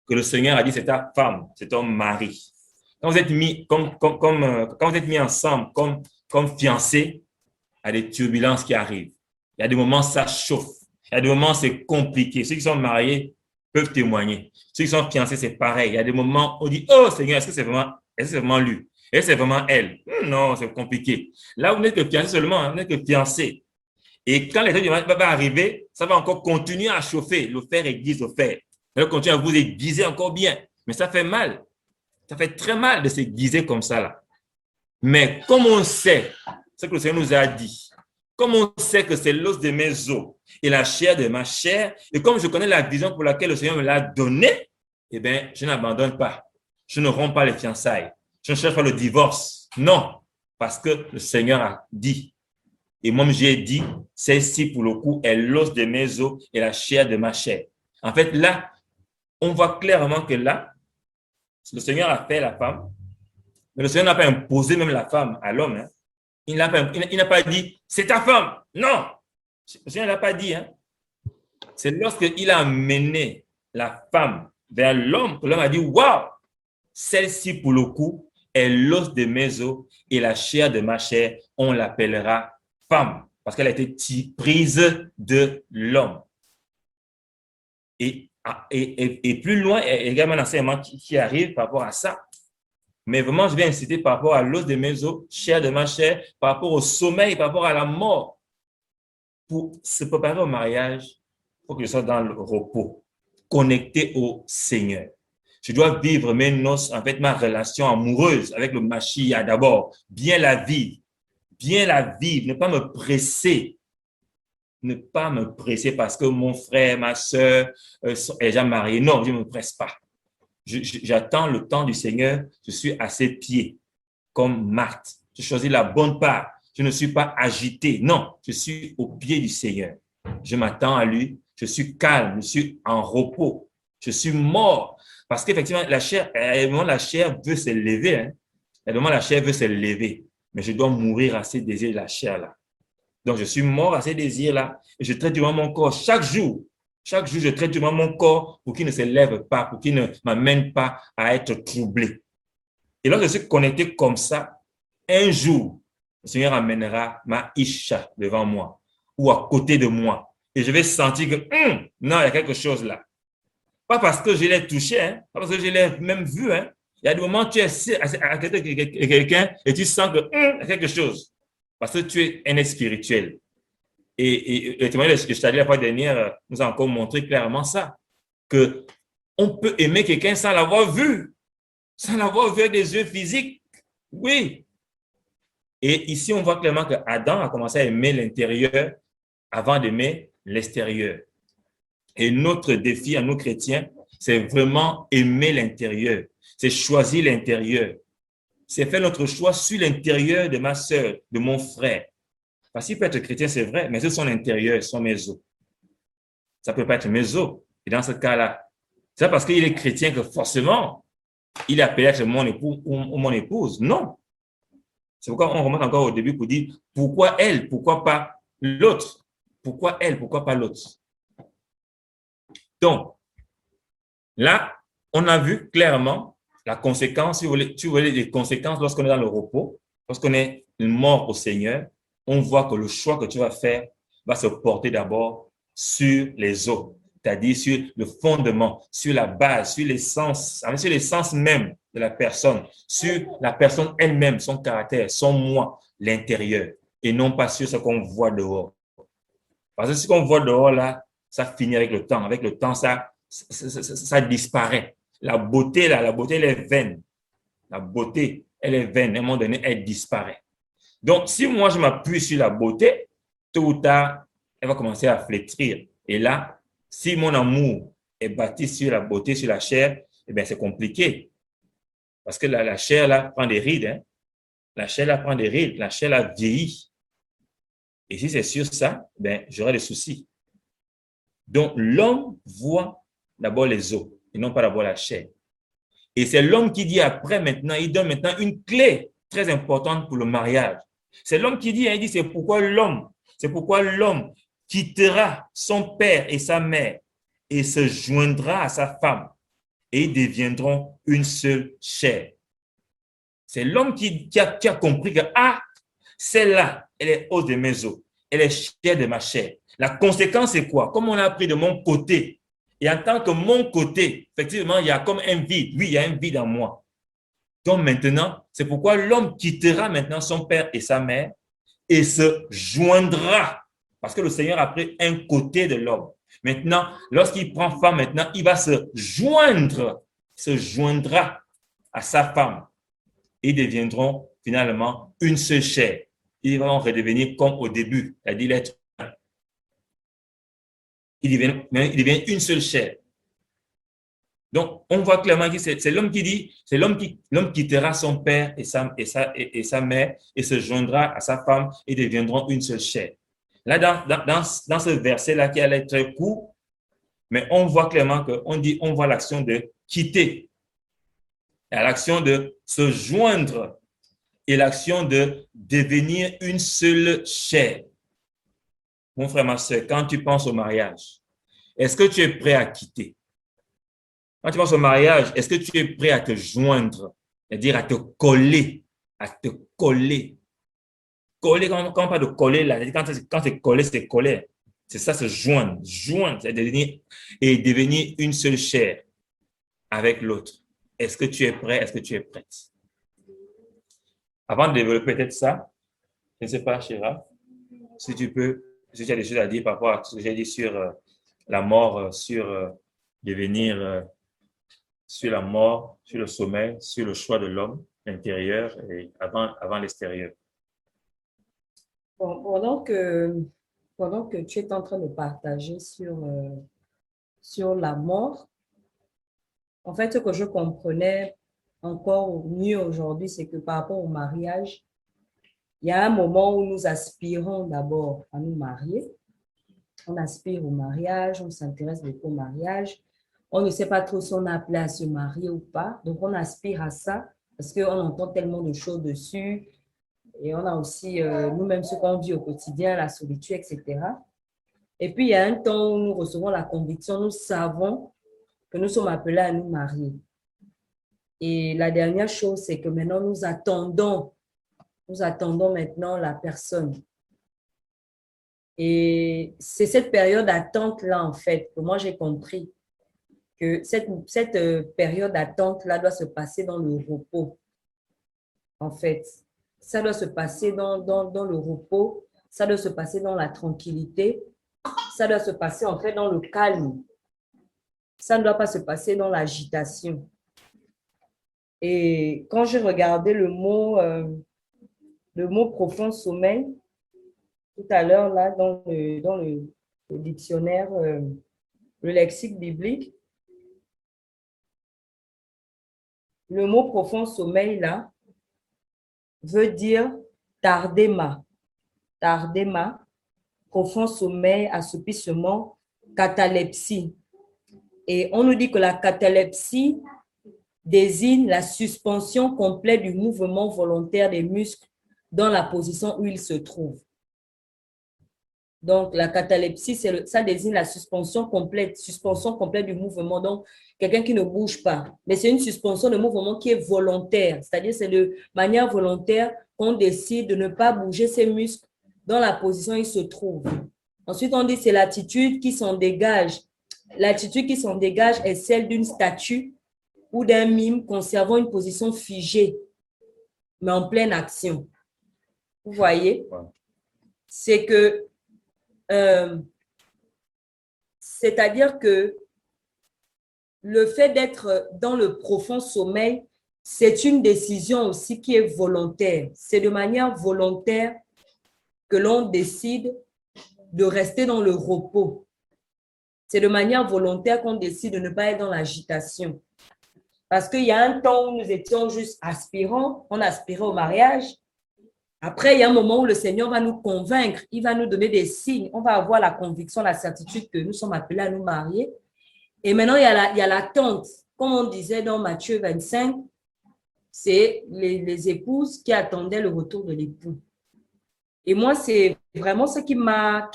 que le Seigneur a dit c'est ta femme, c'est ton mari, quand vous êtes mis, quand vous êtes mis ensemble comme fiancés, il y a des turbulences qui arrivent. Il y a des moments, ça chauffe. Il y a des moments, c'est compliqué. Ceux qui sont mariés peuvent témoigner. Ceux qui sont fiancés, c'est pareil. Il y a des moments où on dit, oh Seigneur, est-ce que c'est vraiment lui? Est-ce que c'est vraiment elle? Non, c'est compliqué. Là, vous n'êtes que fiancés seulement, vous n'êtes que fiancés. Et quand les événements vont arriver, ça va encore continuer à chauffer. Le fer aiguise le fer. Ça va continuer à vous aiguiser encore bien. Mais ça fait mal. Ça fait très mal de s'aiguiser comme ça, là. Mais comme on sait ce que le Seigneur nous a dit, comme on sait que c'est l'os de mes os et la chair de ma chair, et comme je connais la vision pour laquelle le Seigneur me l'a donnée, eh bien, je n'abandonne pas. Je ne romps pas les fiançailles. Je ne cherche pas le divorce. Non, parce que le Seigneur a dit. Et moi, j'ai dit, celle-ci, pour le coup, est l'os de mes os et la chair de ma chair. En fait, là, on voit clairement que là, le Seigneur a fait la femme, mais le Seigneur n'a pas imposé même la femme à l'homme. Hein. Il n'a pas dit, c'est ta femme. Non, le Seigneur n'a pas dit. Hein. C'est lorsqu'il a amené la femme vers l'homme que l'homme a dit, waouh, celle-ci, pour le coup, est l'os de mes os et la chair de ma chair. On l'appellera femme parce qu'elle a été prise de l'homme. Et plus loin, il y a également un enseignement qui arrive par rapport à ça. Mais vraiment, je vais inciter par rapport à l'os de mes os, chair de ma chair, par rapport au sommeil, par rapport à la mort. Pour se préparer au mariage, il faut que je sois dans le repos, connecté au Seigneur. Je dois vivre mes noces, en fait, ma relation amoureuse avec le Mashiach d'abord, bien la vivre, ne pas me presser. Ne pas me presser parce que mon frère, ma soeur est déjà marié. Non, je ne me presse pas. J'attends le temps du Seigneur. Je suis à ses pieds comme Marthe. Je choisis la bonne part. Je ne suis pas agité. Non, je suis au pied du Seigneur. Je m'attends à lui. Je suis calme. Je suis en repos. Je suis mort. Parce qu'effectivement, la chair veut se lever. Hein. La chair veut se lever. Mais je dois mourir à ces désirs de la chair là. Donc, je suis mort à ces désirs-là et je traite durement mon corps chaque jour. Chaque jour, je traite durement mon corps pour qu'il ne se lève pas, pour qu'il ne m'amène pas à être troublé. Et lorsque je suis connecté comme ça, un jour, le Seigneur amènera ma Isha devant moi ou à côté de moi. Et je vais sentir que, non, il y a quelque chose là. Pas parce que je l'ai touché, hein, pas parce que je l'ai même vu. Hein. Il y a des moments où tu es à côté de quelqu'un et tu sens que, il y a quelque chose. Parce que tu es un être spirituel. Et le témoignage que je t'ai dit la fois dernière nous a encore montré clairement ça. Qu'on peut aimer quelqu'un sans l'avoir vu. Sans l'avoir vu avec des yeux physiques. Oui. Et ici, on voit clairement que Adam a commencé à aimer l'intérieur avant d'aimer l'extérieur. Et notre défi à nous chrétiens, c'est vraiment aimer l'intérieur. C'est choisir l'intérieur. C'est faire notre choix sur l'intérieur de ma soeur, de mon frère. Parce qu'il peut être chrétien, c'est vrai, mais c'est son intérieur, sont mes os. Ça ne peut pas être mes os. Et dans ce cas-là, c'est pas parce qu'il est chrétien que forcément, il est appelé à être mon époux ou mon épouse. Non. C'est pourquoi on remonte encore au début pour dire pourquoi elle, pourquoi pas l'autre? Pourquoi elle, pourquoi pas l'autre? Donc, là, on a vu clairement la conséquence, si vous voulez les conséquences lorsqu'on est dans le repos, lorsqu'on est mort au Seigneur, on voit que le choix que tu vas faire va se porter d'abord sur les os. c'est-à-dire sur le fondement, sur la base, sur l'essence même de la personne, sur la personne elle-même, son caractère, son moi, l'intérieur, et non pas sur ce qu'on voit dehors. Parce que ce qu'on voit dehors, là, ça finit avec le temps. Avec le temps, ça disparaît. La beauté, là, la beauté, elle est vaine. La beauté, elle est vaine. À un moment donné, elle disparaît. Donc, si moi, je m'appuie sur la beauté, tôt ou tard, elle va commencer à flétrir. Et là, si mon amour est bâti sur la beauté, sur la chair, eh bien, c'est compliqué. Parce que la chair, là, prend des rides. Hein? La chair, là, prend des rides. La chair, là, vieillit. Et si c'est sur ça, ben, j'aurai des soucis. Donc, l'homme voit d'abord les os et non pas d'abord la chair. Et c'est l'homme qui dit après, maintenant, il donne maintenant une clé très importante pour le mariage. C'est l'homme qui dit, hein, il dit, c'est pourquoi l'homme quittera son père et sa mère et se joindra à sa femme et ils deviendront une seule chair. C'est l'homme qui a compris que, celle-là, elle est os de mes os, elle est chair de ma chair. La conséquence, c'est quoi? Comme on a appris de mon côté, et en tant que mon côté, effectivement, il y a comme un vide. Oui, il y a un vide en moi. Donc maintenant, c'est pourquoi l'homme quittera maintenant son père et sa mère et se joindra. Parce que le Seigneur a pris un côté de l'homme. Maintenant, lorsqu'il prend femme, maintenant, il va se joindra à sa femme. Ils deviendront finalement une seule chair. Ils vont redevenir comme au début, c'est-à-dire l'être humain. Il devient une seule chair. Donc, on voit clairement que c'est l'homme qui dit, l'homme quittera son père et sa mère et se joindra à sa femme et deviendront une seule chair. Là, dans ce verset-là qui allait être très court, mais on voit clairement on voit l'action de quitter, l'action de se joindre et l'action de devenir une seule chair. Mon frère, ma soeur, quand tu penses au mariage, est-ce que tu es prêt à quitter? Quand tu penses au mariage, est-ce que tu es prêt à te joindre, c'est-à-dire à te coller, Coller, quand on parle de coller, là, quand c'est collé, c'est coller. C'est ça, se joindre, c'est devenir une seule chair avec l'autre. Est-ce que tu es prêt? Est-ce que tu es prête? Avant de développer peut-être ça, je ne sais pas, Chira, si tu as des choses à dire par rapport à ce que j'ai dit sur la mort, sur devenir, sur la mort, sur le sommeil, sur le choix de l'homme, l'intérieur et avant l'extérieur.
Bon, pendant que tu es en train de partager sur la mort, en fait, ce que je comprenais encore mieux aujourd'hui, c'est que par rapport au mariage, il y a un moment où nous aspirons d'abord à nous marier. On aspire au mariage, on s'intéresse beaucoup au mariage. On ne sait pas trop si on est appelé à se marier ou pas. Donc, on aspire à ça parce qu'on entend tellement de choses dessus. Et on a aussi nous-mêmes ce qu'on vit au quotidien, la solitude, etc. Et puis, il y a un temps où nous recevons la conviction, nous savons que nous sommes appelés à nous marier. Et la dernière chose, c'est que maintenant, nous attendons maintenant la personne. Et c'est cette période d'attente-là, en fait, que moi, j'ai compris que cette période d'attente-là doit se passer dans le repos, en fait. Ça doit se passer dans le repos, ça doit se passer dans la tranquillité, ça doit se passer, en fait, dans le calme. Ça ne doit pas se passer dans l'agitation. Et quand j'ai regardé le mot profond sommeil, tout à l'heure, là, dans le dictionnaire, le lexique biblique, le mot profond sommeil, là, veut dire tardema, profond sommeil, assoupissement, catalepsie. Et on nous dit que la catalepsie désigne la suspension complète du mouvement volontaire des muscles dans la position où ils se trouvent. Donc, la catalepsie, ça désigne la suspension complète du mouvement. Donc, quelqu'un qui ne bouge pas. Mais c'est une suspension de mouvement qui est volontaire. C'est-à-dire, c'est de manière volontaire qu'on décide de ne pas bouger ses muscles dans la position où ils se trouvent. Ensuite, on dit que c'est l'attitude qui s'en dégage L'attitude qui s'en dégage est celle d'une statue ou d'un mime conservant une position figée, mais en pleine action. Vous voyez? C'est que, c'est-à-dire que le fait d'être dans le profond sommeil, c'est une décision aussi qui est volontaire. C'est de manière volontaire que l'on décide de rester dans le repos. C'est de manière volontaire qu'on décide de ne pas être dans l'agitation. Parce qu'il y a un temps où nous étions juste aspirants, on aspirait au mariage. Après, il y a un moment où le Seigneur va nous convaincre, il va nous donner des signes, on va avoir la conviction, la certitude que nous sommes appelés à nous marier. Et maintenant, il y a l'attente. Comme on disait dans Matthieu 25, c'est les épouses qui attendaient le retour de l'époux. Et moi, c'est vraiment ce qui m'a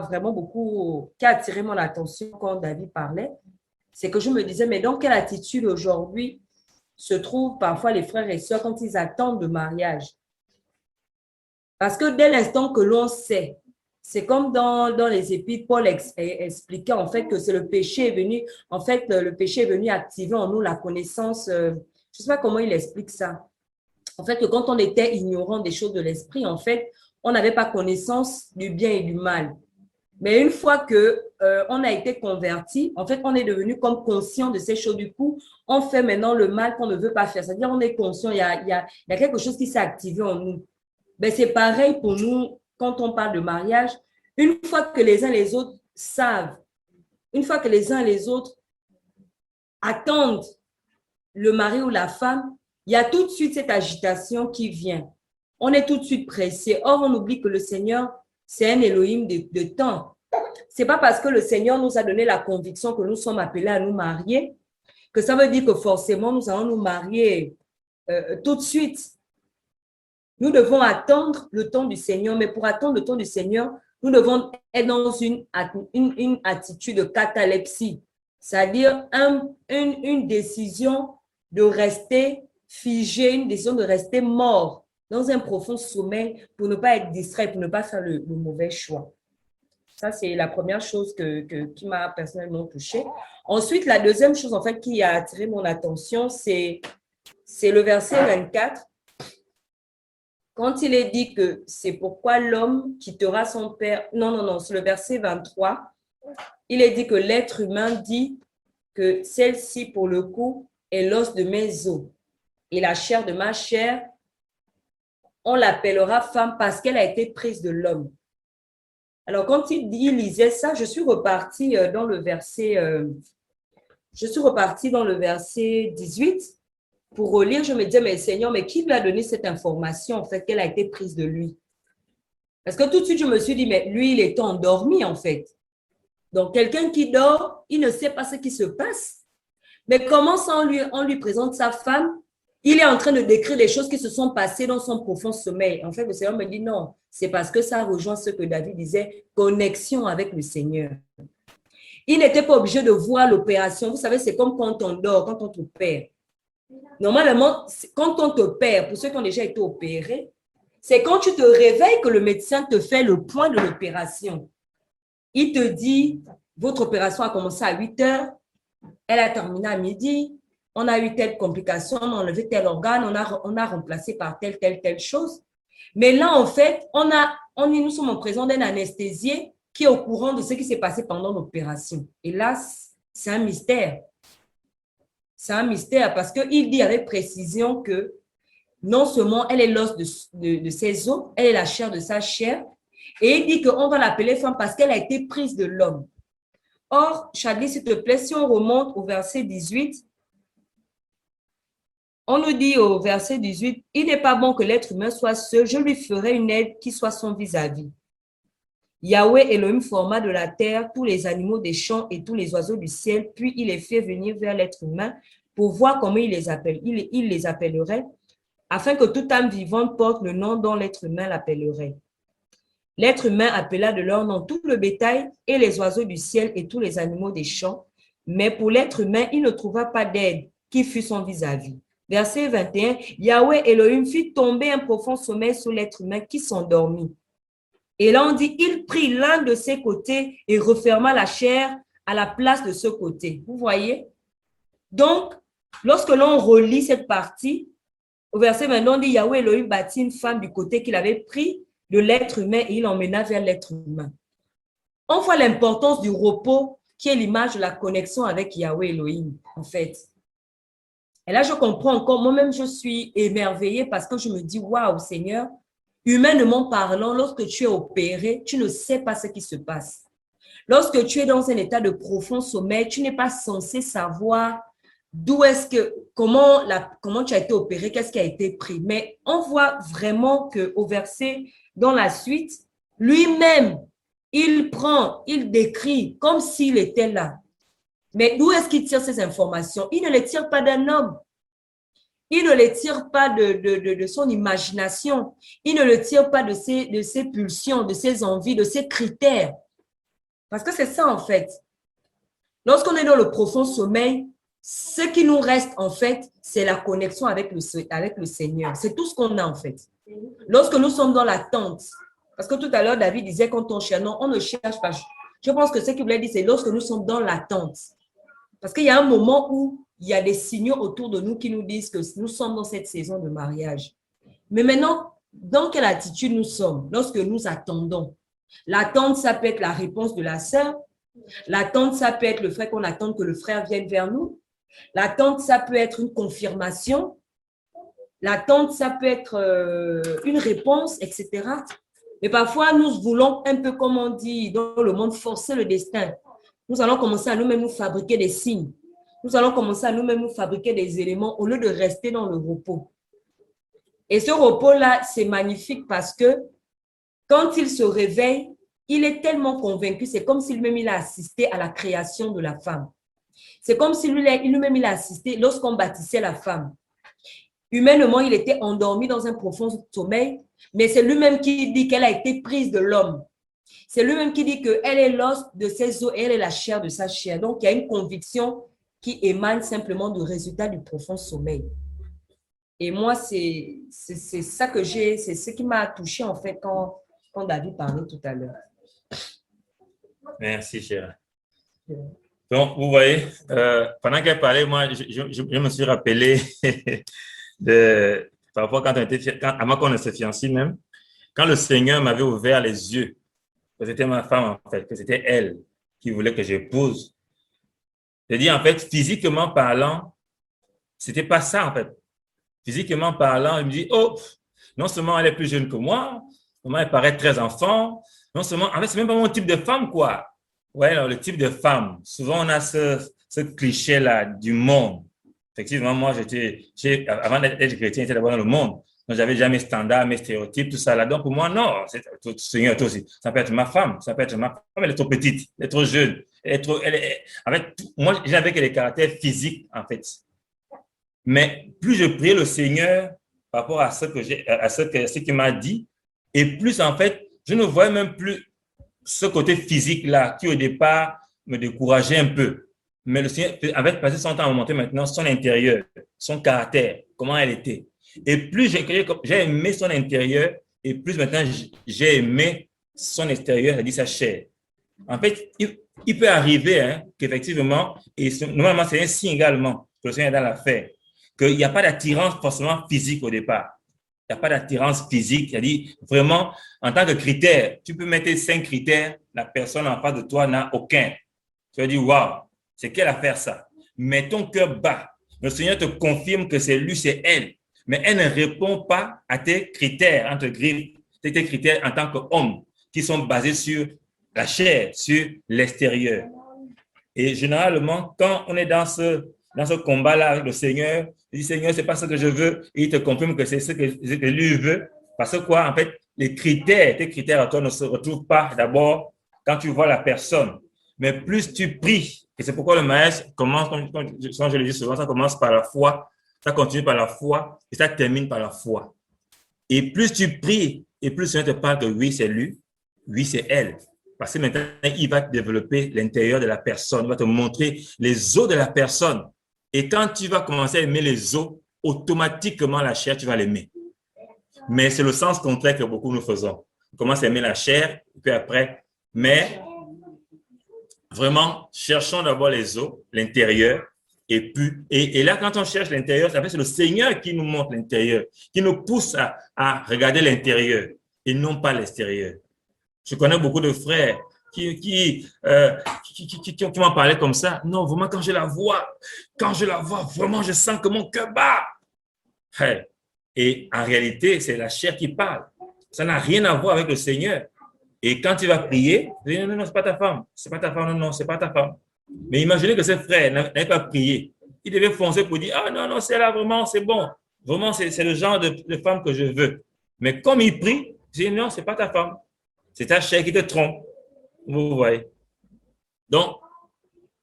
vraiment beaucoup, qui a attiré mon attention quand David parlait. C'est que je me disais, mais dans quelle attitude aujourd'hui se trouvent parfois les frères et sœurs quand ils attendent le mariage? Parce que dès l'instant que l'on sait, c'est comme dans les Épîtres, Paul expliquait en fait que c'est le péché est venu, en fait, le péché est venu activer en nous la connaissance, je ne sais pas comment il explique ça. En fait, que quand on était ignorant des choses de l'esprit, en fait, on n'avait pas connaissance du bien et du mal. Mais une fois qu'on a été converti, en fait, on est devenu comme conscient de ces choses. Du coup, on fait maintenant le mal qu'on ne veut pas faire. C'est-à-dire, on est conscient, il y a quelque chose qui s'est activé en nous. Ben, c'est pareil pour nous quand on parle de mariage. Une fois que les uns les autres savent, une fois que les uns les autres attendent le mari ou la femme, il y a tout de suite cette agitation qui vient. On est tout de suite pressé. Or, on oublie que le Seigneur, c'est un Elohim de temps. Ce n'est pas parce que le Seigneur nous a donné la conviction que nous sommes appelés à nous marier que ça veut dire que forcément nous allons nous marier tout de suite. Nous devons attendre le temps du Seigneur, mais pour attendre le temps du Seigneur, nous devons être dans une attitude de catalepsie, c'est-à-dire une décision de rester figé, une décision de rester mort dans un profond sommeil pour ne pas être distrait, pour ne pas faire le mauvais choix. Ça, c'est la première chose qui m'a personnellement touchée. Ensuite, la deuxième chose, en fait, qui a attiré mon attention, c'est le verset 24. Quand il est dit que c'est pourquoi l'homme quittera son père, non, c'est le verset 23, il est dit que l'être humain dit que celle-ci, pour le coup, est l'os de mes os et la chair de ma chair, on l'appellera femme parce qu'elle a été prise de l'homme. Alors, quand il lisait ça, je suis repartie dans le verset 18. Pour relire, je me disais, mais Seigneur, mais qui lui a donné cette information, en fait, qu'elle a été prise de lui? Parce que tout de suite, je me suis dit, mais lui, il est endormi, en fait. Donc, quelqu'un qui dort, il ne sait pas ce qui se passe. Mais comment ça, on lui présente sa femme, il est en train de décrire des choses qui se sont passées dans son profond sommeil. En fait, le Seigneur me dit, non, c'est parce que ça rejoint ce que David disait, connexion avec le Seigneur. Il n'était pas obligé de voir l'opération. Vous savez, c'est comme quand on dort, quand on t'opère. Normalement, quand on t'opère, pour ceux qui ont déjà été opérés, c'est quand tu te réveilles que le médecin te fait le point de l'opération. Il te dit, votre opération a commencé à 8 heures, elle a terminé à midi, on a eu telle complication, on a enlevé tel organe, on a remplacé par telle chose. Mais là, en fait, nous sommes en présence d'un anesthésié qui est au courant de ce qui s'est passé pendant l'opération. Et là, c'est un mystère. C'est un mystère parce qu'il dit avec précision que non seulement elle est l'os de ses os, elle est la chair de sa chair, et il dit qu'on va l'appeler femme parce qu'elle a été prise de l'homme. Or, Chadli, s'il te plaît, si on remonte au verset 18, on nous dit au verset 18, « Il n'est pas bon que l'être humain soit seul, je lui ferai une aide qui soit son vis-à-vis. » Yahweh Elohim forma de la terre tous les animaux des champs et tous les oiseaux du ciel, puis il les fait venir vers l'être humain pour voir comment il les appelle. Il les appellerait, afin que toute âme vivante porte le nom dont l'être humain l'appellerait. L'être humain appela de leur nom tout le bétail et les oiseaux du ciel et tous les animaux des champs, mais pour l'être humain, il ne trouva pas d'aide qui fût son vis-à-vis. Verset 21, Yahweh Elohim fit tomber un profond sommeil sur l'être humain qui s'endormit. Et là, on dit, il prit l'un de ses côtés et referma la chair à la place de ce côté. Vous voyez? Donc, lorsque l'on relit cette partie, au verset maintenant, on dit Yahweh Elohim bâtit une femme du côté qu'il avait pris de l'être humain et il l'emmena vers l'être humain. On voit l'importance du repos qui est l'image de la connexion avec Yahweh Elohim, en fait. Et là, je comprends encore, moi-même, je suis émerveillée parce que je me dis, waouh, Seigneur, humainement parlant, lorsque tu es opéré, tu ne sais pas ce qui se passe. Lorsque tu es dans un état de profond sommeil, tu n'es pas censé savoir d'où est-ce que, comment tu as été opéré, qu'est-ce qui a été pris. Mais on voit vraiment qu'au verset, dans la suite, lui-même, il décrit comme s'il était là. Mais d'où est-ce qu'il tire ces informations? Il ne les tire pas d'un homme. Il ne les tire pas de son imagination. Il ne le tire pas de ses pulsions, de ses envies, de ses critères. Parce que c'est ça, en fait. Lorsqu'on est dans le profond sommeil, ce qui nous reste, en fait, c'est la connexion avec le Seigneur. C'est tout ce qu'on a, en fait. Lorsque nous sommes dans l'attente, parce que tout à l'heure, David disait, quand on cherche, non, on ne cherche pas. Je pense que ce qu'il voulait dire, c'est lorsque nous sommes dans l'attente. Parce qu'il y a un moment où il y a des signaux autour de nous qui nous disent que nous sommes dans cette saison de mariage. Mais maintenant, dans quelle attitude nous sommes lorsque nous attendons? L'attente, ça peut être la réponse de la sœur. L'attente, ça peut être le fait qu'on attende que le frère vienne vers nous. L'attente, ça peut être une confirmation. L'attente, ça peut être une réponse, etc. Mais parfois, nous voulons un peu, comme on dit dans le monde, forcer le destin. Nous allons commencer à nous-mêmes nous fabriquer des signes. Nous allons commencer à nous-mêmes nous fabriquer des éléments au lieu de rester dans le repos. Et ce repos-là, c'est magnifique parce que quand il se réveille, il est tellement convaincu, c'est comme si lui-même il a assisté à la création de la femme. C'est comme si lui-même il a assisté lorsqu'on bâtissait la femme. Humainement, il était endormi dans un profond sommeil, mais c'est lui-même qui dit qu'elle a été prise de l'homme. C'est lui-même qui dit qu'elle est l'os de ses os et elle est la chair de sa chair. Donc, il y a une conviction qui émane simplement du résultat du profond sommeil. Et moi, c'est ça que j'ai, c'est ce qui m'a touché en fait quand David parlait tout à l'heure.
Merci, chérie. Donc, vous voyez, pendant qu'elle parlait, moi, je me suis rappelé de parfois quand on était, avant qu'on ne se fiançait même, quand le Seigneur m'avait ouvert les yeux, que c'était ma femme en fait, que c'était elle qui voulait que j'épouse. Je dis en fait, physiquement parlant, c'était pas ça en fait. Physiquement parlant, il me dit, oh, non seulement elle est plus jeune que moi, elle paraît très enfant, non seulement, en fait, c'est même pas mon type de femme, quoi. Ouais, alors, le type de femme. Souvent, on a ce cliché-là du monde. Effectivement, moi, avant d'être chrétien, j'étais d'abord dans le monde. Donc, j'avais déjà mes standards, mes stéréotypes, tout ça là. Donc, pour moi, non, Seigneur, toi aussi. Ça peut être ma femme, ça peut être ma femme, elle est trop petite, elle est trop jeune. En fait, moi, j'avais que les caractères physiques, en fait. Mais plus je priais le Seigneur par rapport à ce qu'il m'a dit, et plus, en fait, je ne voyais même plus ce côté physique-là qui, au départ, me décourageait un peu. Mais le Seigneur avait passé son temps à me montrer maintenant son intérieur, son caractère, comment elle était. Et plus j'ai aimé son intérieur, et plus maintenant j'ai aimé son extérieur, c'est-à-dire sa chair. En fait, il peut arriver qu'effectivement, et normalement c'est un signe également que le Seigneur est dans l'affaire, qu'il n'y a pas d'attirance forcément physique au départ. Il n'y a pas d'attirance physique, c'est-à-dire vraiment, en tant que critère, tu peux mettre 5 critères, la personne en face de toi n'a aucun. Tu vas dire, waouh, c'est quelle affaire ça? Mais ton cœur bat. Le Seigneur te confirme que c'est lui, c'est elle. Mais elle ne répond pas à tes critères, entre griffes, tes critères en tant qu'homme, qui sont basés sur la chair, sur l'extérieur. Et généralement, quand on est dans ce combat-là avec le Seigneur, il dit, Seigneur, c'est pas ce que je veux. Et il te confirme que c'est ce que lui veut. Parce que quoi, en fait, tes critères à toi ne se retrouvent pas d'abord quand tu vois la personne. Mais plus tu pries, et c'est pourquoi le mariage commence, comme je le dis souvent, ça commence par la foi, ça continue par la foi, et ça termine par la foi. Et plus tu pries, et plus le Seigneur te parle que oui, c'est lui, oui, c'est elle. Parce que maintenant, il va développer l'intérieur de la personne, il va te montrer les os de la personne. Et quand tu vas commencer à aimer les os, automatiquement la chair, tu vas l'aimer. Mais c'est le sens contraire que beaucoup nous faisons. On commence à aimer la chair, puis après, mais vraiment, cherchons d'abord les eaux, l'intérieur. Et puis, et là, quand on cherche l'intérieur, c'est le Seigneur qui nous montre l'intérieur, qui nous pousse à regarder l'intérieur et non pas l'extérieur. Je connais beaucoup de frères qui m'en parlaient comme ça. Non, vraiment, quand je la vois, vraiment, je sens que mon cœur bat. Hey. Et en réalité, c'est la chair qui parle. Ça n'a rien à voir avec le Seigneur. Et quand tu vas prier, tu dis non, non, c'est pas ta femme. C'est pas ta femme, non, non, c'est pas ta femme. Mais imaginez que ce frère n'avait pas prié. Il devait foncer pour dire, ah non, non, c'est là, vraiment, c'est bon. Vraiment, c'est le genre de femme que je veux. Mais comme il prie, il dit, non, c'est pas ta femme. C'est ta chair qui te trompe. Vous voyez. Donc,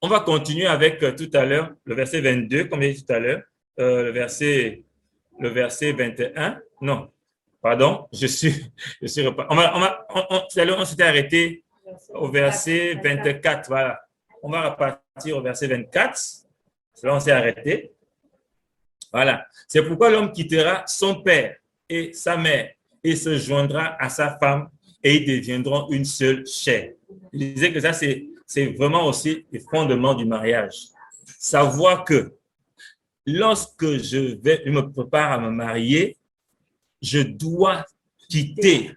on va continuer avec tout à l'heure le verset 22, comme j'ai dit tout à l'heure, le verset 21. Non, pardon, je suis reparti. On s'était arrêté au verset 24. Voilà. On va repartir au verset 24. C'est là on s'est arrêté. Voilà. C'est pourquoi l'homme quittera son père et sa mère et se joindra à sa femme et ils deviendront une seule chair. Je disais que ça, c'est vraiment aussi le fondement du mariage. Savoir que lorsque je me prépare à me marier, je dois quitter.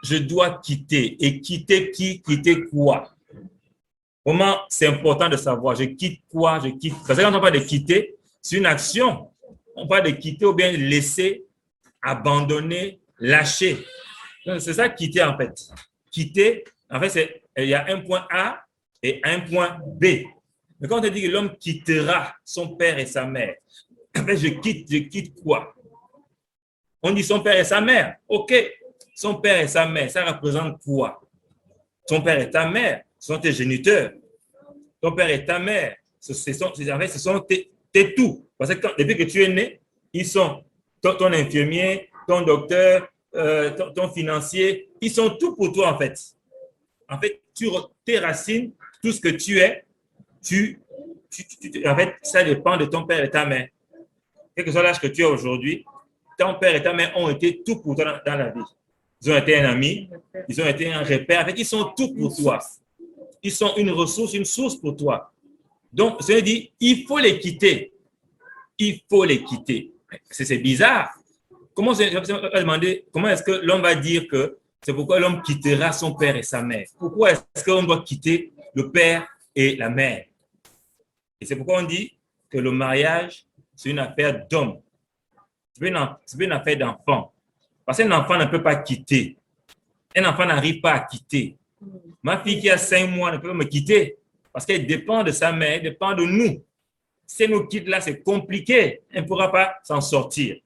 Je dois quitter. Et quitter qui? Quitter quoi? Vraiment, c'est important de savoir. Je quitte quoi? Je quitte. Parce que quand on parle de quitter, c'est une action. On parle de quitter ou bien laisser, abandonner, lâcher. C'est ça, quitter en fait. Quitter, en fait, il y a un point A et un point B. Mais quand on te dit que l'homme quittera son père et sa mère, en fait, je quitte quoi? On dit son père et sa mère. OK, son père et sa mère, ça représente quoi? Ton père et ta mère sont tes géniteurs. Ton père et ta mère, ce sont tes tout. Parce que depuis que tu es né, ils sont ton infirmier, ton docteur, ton financier, ils sont tout pour toi en fait. En fait, tes racines, tout ce que tu es, en fait, ça dépend de ton père et ta mère. Quel que soit l'âge que tu as aujourd'hui, ton père et ta mère ont été tout pour toi dans la vie. Ils ont été un ami, ils ont été un repère. En fait, ils sont tout pour toi. Ils sont une ressource, une source pour toi. Donc, ça veut dire, il faut les quitter. Il faut les quitter. C'est bizarre. Comment est-ce que l'homme va dire que c'est pourquoi l'homme quittera son père et sa mère? Pourquoi est-ce qu'on doit quitter le père et la mère? Et c'est pourquoi on dit que le mariage, c'est une affaire d'homme. C'est pas une affaire d'enfant. Parce qu'un enfant ne peut pas quitter. Un enfant n'arrive pas à quitter. Ma fille qui a 5 mois ne peut pas me quitter parce qu'elle dépend de sa mère, elle dépend de nous. Si elle nous quitte là, c'est compliqué. Elle ne pourra pas s'en sortir.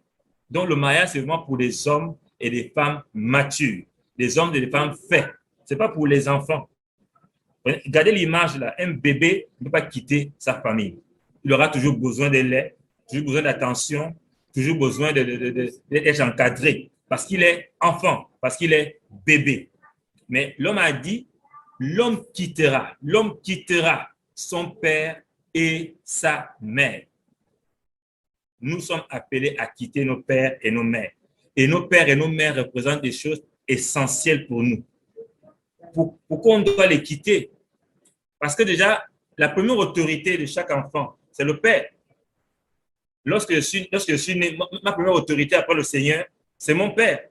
Donc, le mariage, c'est vraiment pour des hommes et des femmes matures. Des hommes et des femmes faits. Ce n'est pas pour les enfants. Regardez l'image là. Un bébé ne peut pas quitter sa famille. Il aura toujours besoin de lait, toujours besoin d'attention, toujours besoin d'être encadré parce qu'il est enfant, parce qu'il est bébé. Mais l'homme a dit, l'homme quittera son père et sa mère. Nous sommes appelés à quitter nos pères et nos mères. Et nos pères et nos mères représentent des choses essentielles pour nous. Pourquoi on doit les quitter? Parce que déjà, la première autorité de chaque enfant, c'est le père. Lorsque je suis né, ma première autorité après le Seigneur, c'est mon père,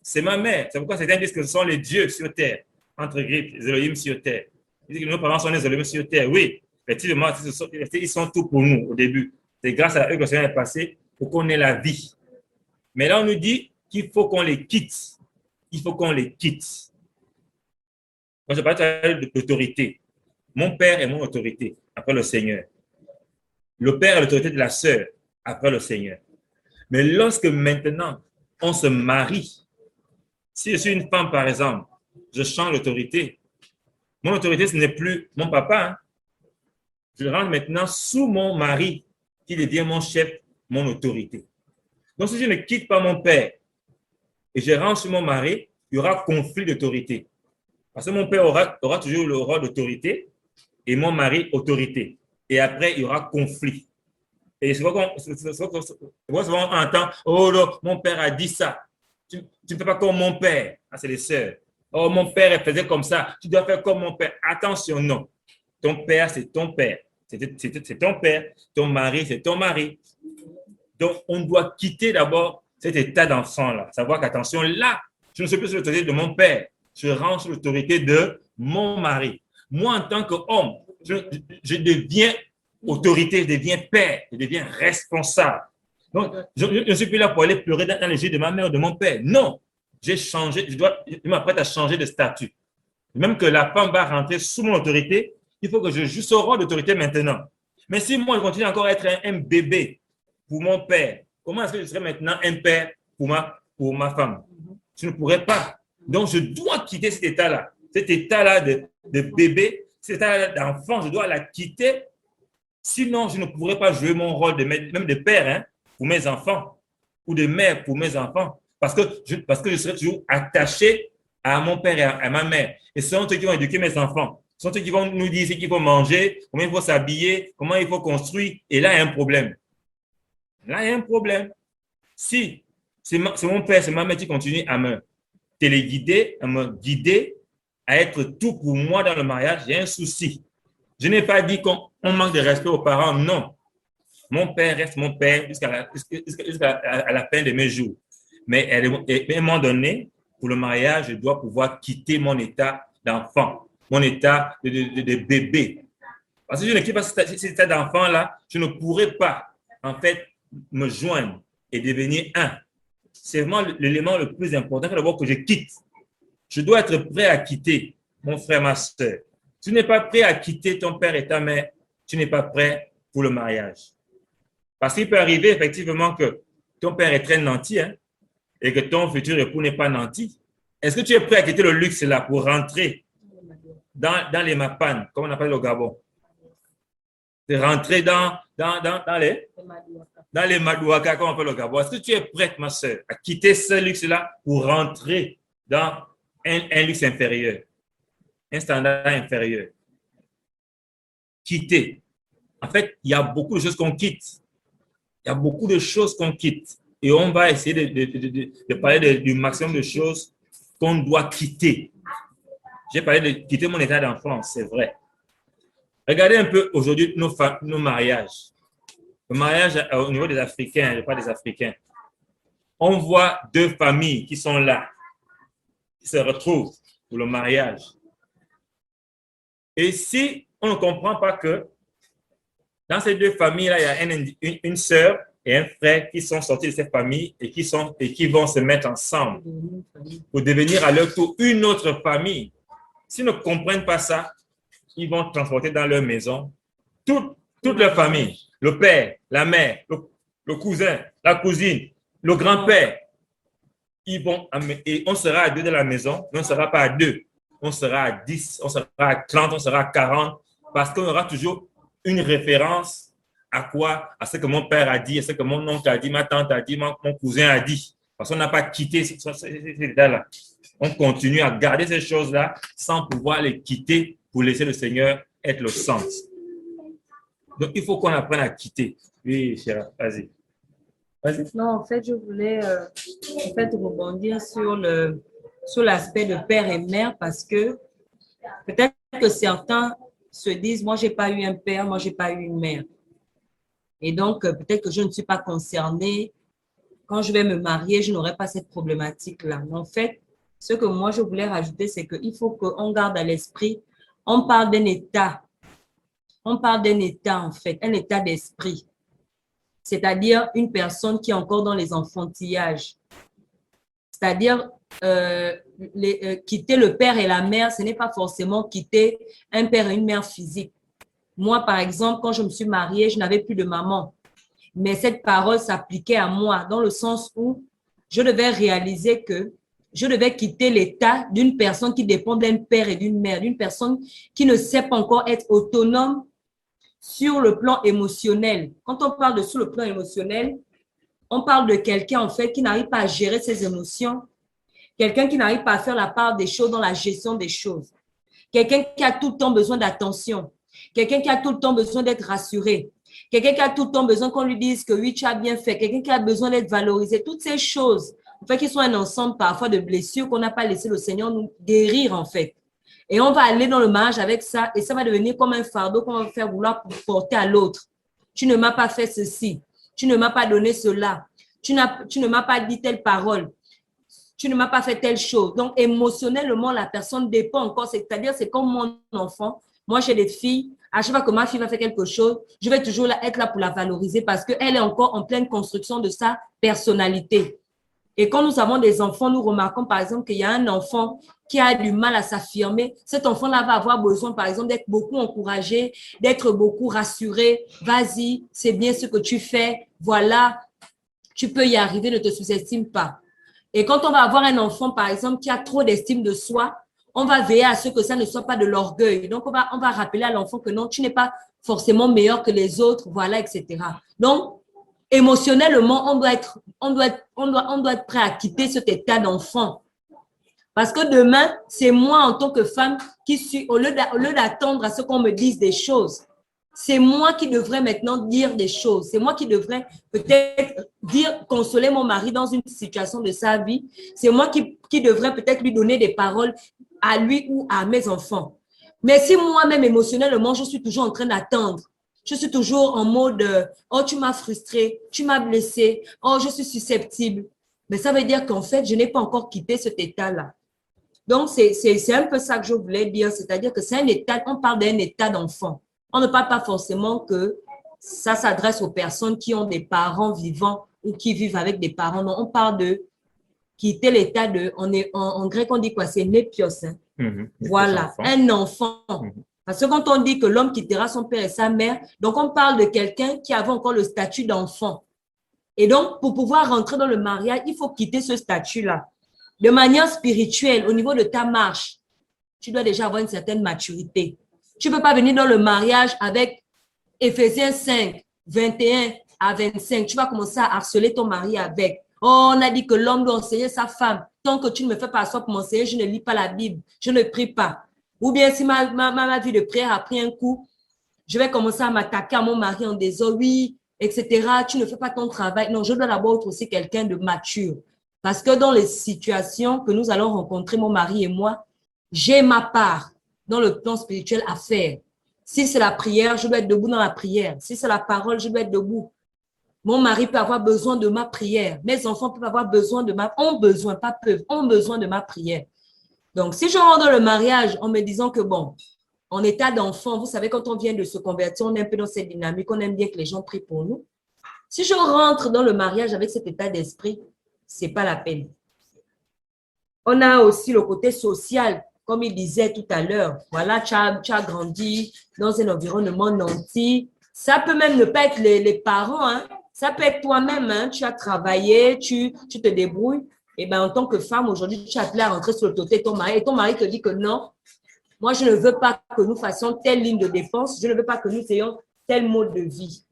c'est ma mère. C'est pourquoi certains disent que ce sont les dieux sur terre, entre griffes, les Elohim sur terre. Ils disent que nos parents sont les Elohim sur terre. Oui, effectivement, ils sont tout pour nous au début. C'est grâce à eux que le Seigneur est passé pour qu'on ait la vie. Mais là, on nous dit qu'il faut qu'on les quitte. Il faut qu'on les quitte. Moi, je parle d'autorité. Mon père est mon autorité après le Seigneur. Le père est l'autorité de la sœur après le Seigneur. Mais lorsque maintenant, on se marie, si je suis une femme, par exemple, je change l'autorité. Mon autorité, ce n'est plus mon papa. Hein. Je rentre maintenant sous mon mari, qui devient mon chef, mon autorité. Donc, si je ne quitte pas mon père et je rentre sur mon mari, il y aura conflit d'autorité. Parce que mon père aura toujours le rôle d'autorité et mon mari, autorité. Et après, il y aura conflit. Et c'est pourquoi on entend, oh non, mon père a dit ça. Tu ne fais pas comme mon père. Ah, c'est les sœurs. Oh, mon père, il faisait comme ça. Tu dois faire comme mon père. Attention, non. Ton père, c'est ton père. C'est ton père. Ton mari, c'est ton mari. Donc, on doit quitter d'abord cet état d'enfant-là. Savoir qu'attention, là, je ne suis plus sous l'autorité de mon père. Je rentre sous l'autorité de mon mari. Moi, en tant qu'homme, je deviens autorité, je deviens père, je deviens responsable. Donc, je ne suis plus là pour aller pleurer dans les yeux de ma mère ou de mon père. Non, j'ai changé, je m'apprête à changer de statut. Même que la femme va rentrer sous mon autorité, il faut que je joue ce rôle d'autorité maintenant. Mais si moi, je continue encore à être un bébé pour mon père, comment est-ce que je serai maintenant un père pour ma femme? Je ne pourrais pas. Donc, je dois quitter cet état-là de bébé, cet état-là d'enfant, je dois la quitter. Sinon, je ne pourrais pas jouer mon rôle même de père, hein, pour mes enfants ou de mère pour mes enfants parce que je serai toujours attaché à mon père et à ma mère. Et ce sont eux qui vont éduquer mes enfants. Ce sont eux qui vont nous dire ce qu'il faut manger, comment il faut s'habiller, comment il faut construire. Et là, il y a un problème. Là, il y a un problème. Si c'est mon père, c'est ma mère qui continue à me téléguider, à me guider, à être tout pour moi dans le mariage, il y a un souci. Je n'ai pas dit qu'on manque de respect aux parents, non. Mon père reste mon père jusqu'à la fin de mes jours. Mais à un moment donné, pour le mariage, je dois pouvoir quitter mon état d'enfant, mon état de bébé. Parce que je ne quitte pas cet état d'enfant-là, je ne pourrais pas, en fait, me joindre et devenir un. C'est vraiment l'élément le plus important, d'abord que je quitte. Je dois être prêt à quitter mon frère, ma soeur. Si tu n'es pas prêt à quitter ton père et ta mère, tu n'es pas prêt pour le mariage. Parce qu'il peut arriver effectivement que ton père est très nanti, hein, et que ton futur époux n'est pas nanti. Est-ce que tu es prêt à quitter le luxe là pour rentrer dans les mapanes, comme on appelle au Gabon? De rentrer dans les madouakas, comme on appelle au Gabon. Est-ce que tu es prête, ma soeur, à quitter ce luxe-là pour rentrer dans un luxe inférieur, un standard inférieur? Quitter. En fait, il y a beaucoup de choses qu'on quitte. Il y a beaucoup de choses qu'on quitte. Et on va essayer de parler du maximum de choses qu'on doit quitter. J'ai parlé de quitter mon état d'enfance, c'est vrai. Regardez un peu aujourd'hui nos mariages. Le mariage au niveau des Africains, je parle des Africains. On voit deux familles qui sont là, qui se retrouvent pour le mariage. Et si on ne comprend pas que dans ces deux familles-là, il y a une sœur et un frère qui sont sortis de cette famille et qui vont se mettre ensemble pour devenir à leur tour une autre famille. S'ils ne comprennent pas ça, ils vont transporter dans leur maison toute leur famille, le père, la mère, le cousin, la cousine, le grand-père. Et on sera à deux dans la maison, mais on ne sera pas à deux. On sera à 10, on sera à 30, on sera à 40, parce qu'on aura toujours une référence à quoi? À ce que mon père a dit, à ce que mon oncle a dit, ma tante a dit, mon cousin a dit. Parce qu'on n'a pas quitté cet état-là. On continue à garder ces choses-là sans pouvoir les quitter pour laisser le Seigneur être le centre. Donc, il faut qu'on apprenne à quitter. Oui, chérie, vas-y. Vas-y.
Non, en fait, je voulais rebondir sur l'aspect de père et mère parce que peut-être que certains se disent, moi, je n'ai pas eu un père, moi, je n'ai pas eu une mère. Et donc, peut-être que je ne suis pas concernée. Quand je vais me marier, je n'aurai pas cette problématique-là. Mais en fait, ce que moi, je voulais rajouter, c'est qu'il faut qu'on garde à l'esprit, on parle d'un état. On parle d'un état, en fait, un état d'esprit. C'est-à-dire une personne qui est encore dans les enfantillages. C'est-à-dire, quitter le père et la mère, ce n'est pas forcément quitter un père et une mère physique. Moi, par exemple, quand je me suis mariée, je n'avais plus de maman. Mais cette parole s'appliquait à moi dans le sens où je devais réaliser que je devais quitter l'état d'une personne qui dépend d'un père et d'une mère, d'une personne qui ne sait pas encore être autonome sur le plan émotionnel. Quand on parle de sur le plan émotionnel, on parle de quelqu'un en fait qui n'arrive pas à gérer ses émotions, quelqu'un qui n'arrive pas à faire la part des choses dans la gestion des choses, quelqu'un qui a tout le temps besoin d'attention, quelqu'un qui a tout le temps besoin d'être rassuré, quelqu'un qui a tout le temps besoin qu'on lui dise que oui, tu as bien fait, quelqu'un qui a besoin d'être valorisé. Toutes ces choses le fait qu'ils soient un ensemble parfois de blessures qu'on n'a pas laissé le Seigneur nous guérir en fait. Et on va aller dans le mariage avec ça et ça va devenir comme un fardeau qu'on va faire vouloir porter à l'autre. Tu ne m'as pas fait ceci, tu ne m'as pas donné cela, tu ne m'as pas dit telle parole, tu ne m'as pas fait telle chose. Donc émotionnellement, la personne dépend encore, c'est-à-dire c'est comme mon enfant. Moi, j'ai des filles, à chaque fois que ma fille va faire quelque chose, je vais toujours être là pour la valoriser parce qu'elle est encore en pleine construction de sa personnalité. Et quand nous avons des enfants, nous remarquons par exemple qu'il y a un enfant qui a du mal à s'affirmer. Cet enfant-là va avoir besoin, par exemple, d'être beaucoup encouragé, d'être beaucoup rassuré. Vas-y, c'est bien ce que tu fais. Voilà, tu peux y arriver, ne te sous-estime pas. Et quand on va avoir un enfant, par exemple, qui a trop d'estime de soi, on va veiller à ce que ça ne soit pas de l'orgueil. Donc, on va rappeler à l'enfant que non, tu n'es pas forcément meilleur que les autres, voilà, etc. Donc, émotionnellement, on doit être prêt à quitter cet état d'enfant. Parce que demain, c'est moi en tant que femme qui suis, au lieu d'attendre à ce qu'on me dise des choses, c'est moi qui devrais maintenant dire des choses. C'est moi qui devrais peut-être consoler mon mari dans une situation de sa vie. C'est moi qui devrais peut-être lui donner des paroles à lui ou à mes enfants. Mais si moi-même émotionnellement, je suis toujours en train d'attendre, je suis toujours en mode « Oh, tu m'as frustré, tu m'as blessé, oh, je suis susceptible », mais ça veut dire qu'en fait, je n'ai pas encore quitté cet état-là. Donc, c'est un peu ça que je voulais dire, c'est-à-dire que c'est un état, on parle d'un état d'enfant. On ne parle pas forcément que ça s'adresse aux personnes qui ont des parents vivants ou qui vivent avec des parents. Non, on parle de quitter l'état de, en grec, on dit quoi? C'est népios. Hein? Voilà, un enfant. Parce que quand on dit que l'homme quittera son père et sa mère, donc on parle de quelqu'un qui avait encore le statut d'enfant. Et donc, pour pouvoir rentrer dans le mariage, il faut quitter ce statut-là. De manière spirituelle, au niveau de ta marche, tu dois déjà avoir une certaine maturité. Tu ne peux pas venir dans le mariage avec Éphésiens 5, 21 à 25. Tu vas commencer à harceler ton mari avec. Oh, on a dit que l'homme doit enseigner sa femme. Tant que tu ne me fais pas asseoir pour m'enseigner, je ne lis pas la Bible, je ne prie pas. Ou bien si ma vie de prière a pris un coup, je vais commencer à m'attaquer à mon mari en disant oui, etc. Tu ne fais pas ton travail. Non, je dois d'abord être aussi quelqu'un de mature. Parce que dans les situations que nous allons rencontrer, mon mari et moi, j'ai ma part dans le plan spirituel à faire. Si c'est la prière, je dois être debout dans la prière. Si c'est la parole, je dois être debout. Mon mari peut avoir besoin de ma prière. Mes enfants peuvent avoir besoin de ont besoin de ma prière. Donc, si je rentre dans le mariage en me disant que bon, en état d'enfant, vous savez, quand on vient de se convertir, on est un peu dans cette dynamique, on aime bien que les gens prient pour nous. Si je rentre dans le mariage avec cet état d'esprit, c'est pas la peine. On a aussi le côté social, comme il disait tout à l'heure. Voilà, tu as grandi dans un environnement nanti. Ça peut même ne pas être les parents, hein. Ça peut être toi-même, hein. Tu as travaillé, tu te débrouilles. Et bien, en tant que femme, aujourd'hui, tu es appelée à rentrer sur le côté de ton mari. Et ton mari te dit que non, moi, je ne veux pas que nous fassions telle ligne de défense. Je ne veux pas que nous ayons tel mode de vie.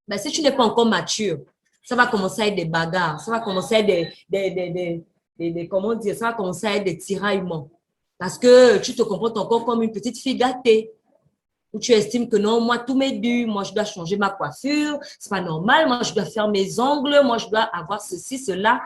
Ben, si tu n'es pas encore mature, ça va commencer à être des bagarres. Ça va commencer à être comment dire, ça va commencer à être des tiraillements. Parce que tu te comportes encore comme une petite fille gâtée. Où tu estimes que non, moi, tout m'est dû. Moi, je dois changer ma coiffure. C'est pas normal. Moi, je dois faire mes ongles. Moi, je dois avoir ceci, cela.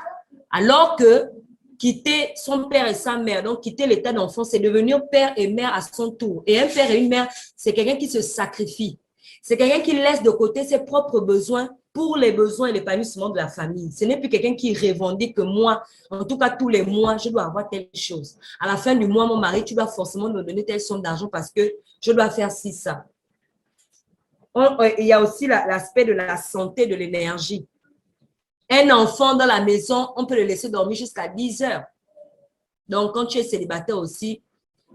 Alors que quitter son père et sa mère, donc quitter l'état d'enfant, c'est devenir père et mère à son tour. Et un père et une mère, c'est quelqu'un qui se sacrifie. C'est quelqu'un qui laisse de côté ses propres besoins pour les besoins et l'épanouissement de la famille. Ce n'est plus quelqu'un qui revendique que moi, en tout cas tous les mois, je dois avoir telle chose. À la fin du mois, mon mari, tu dois forcément me donner telle somme d'argent parce que je dois faire ci, ça. Il y a aussi l'aspect de la santé, de l'énergie. Un enfant dans la maison, on peut le laisser dormir jusqu'à 10 heures. Donc, quand tu es célibataire aussi,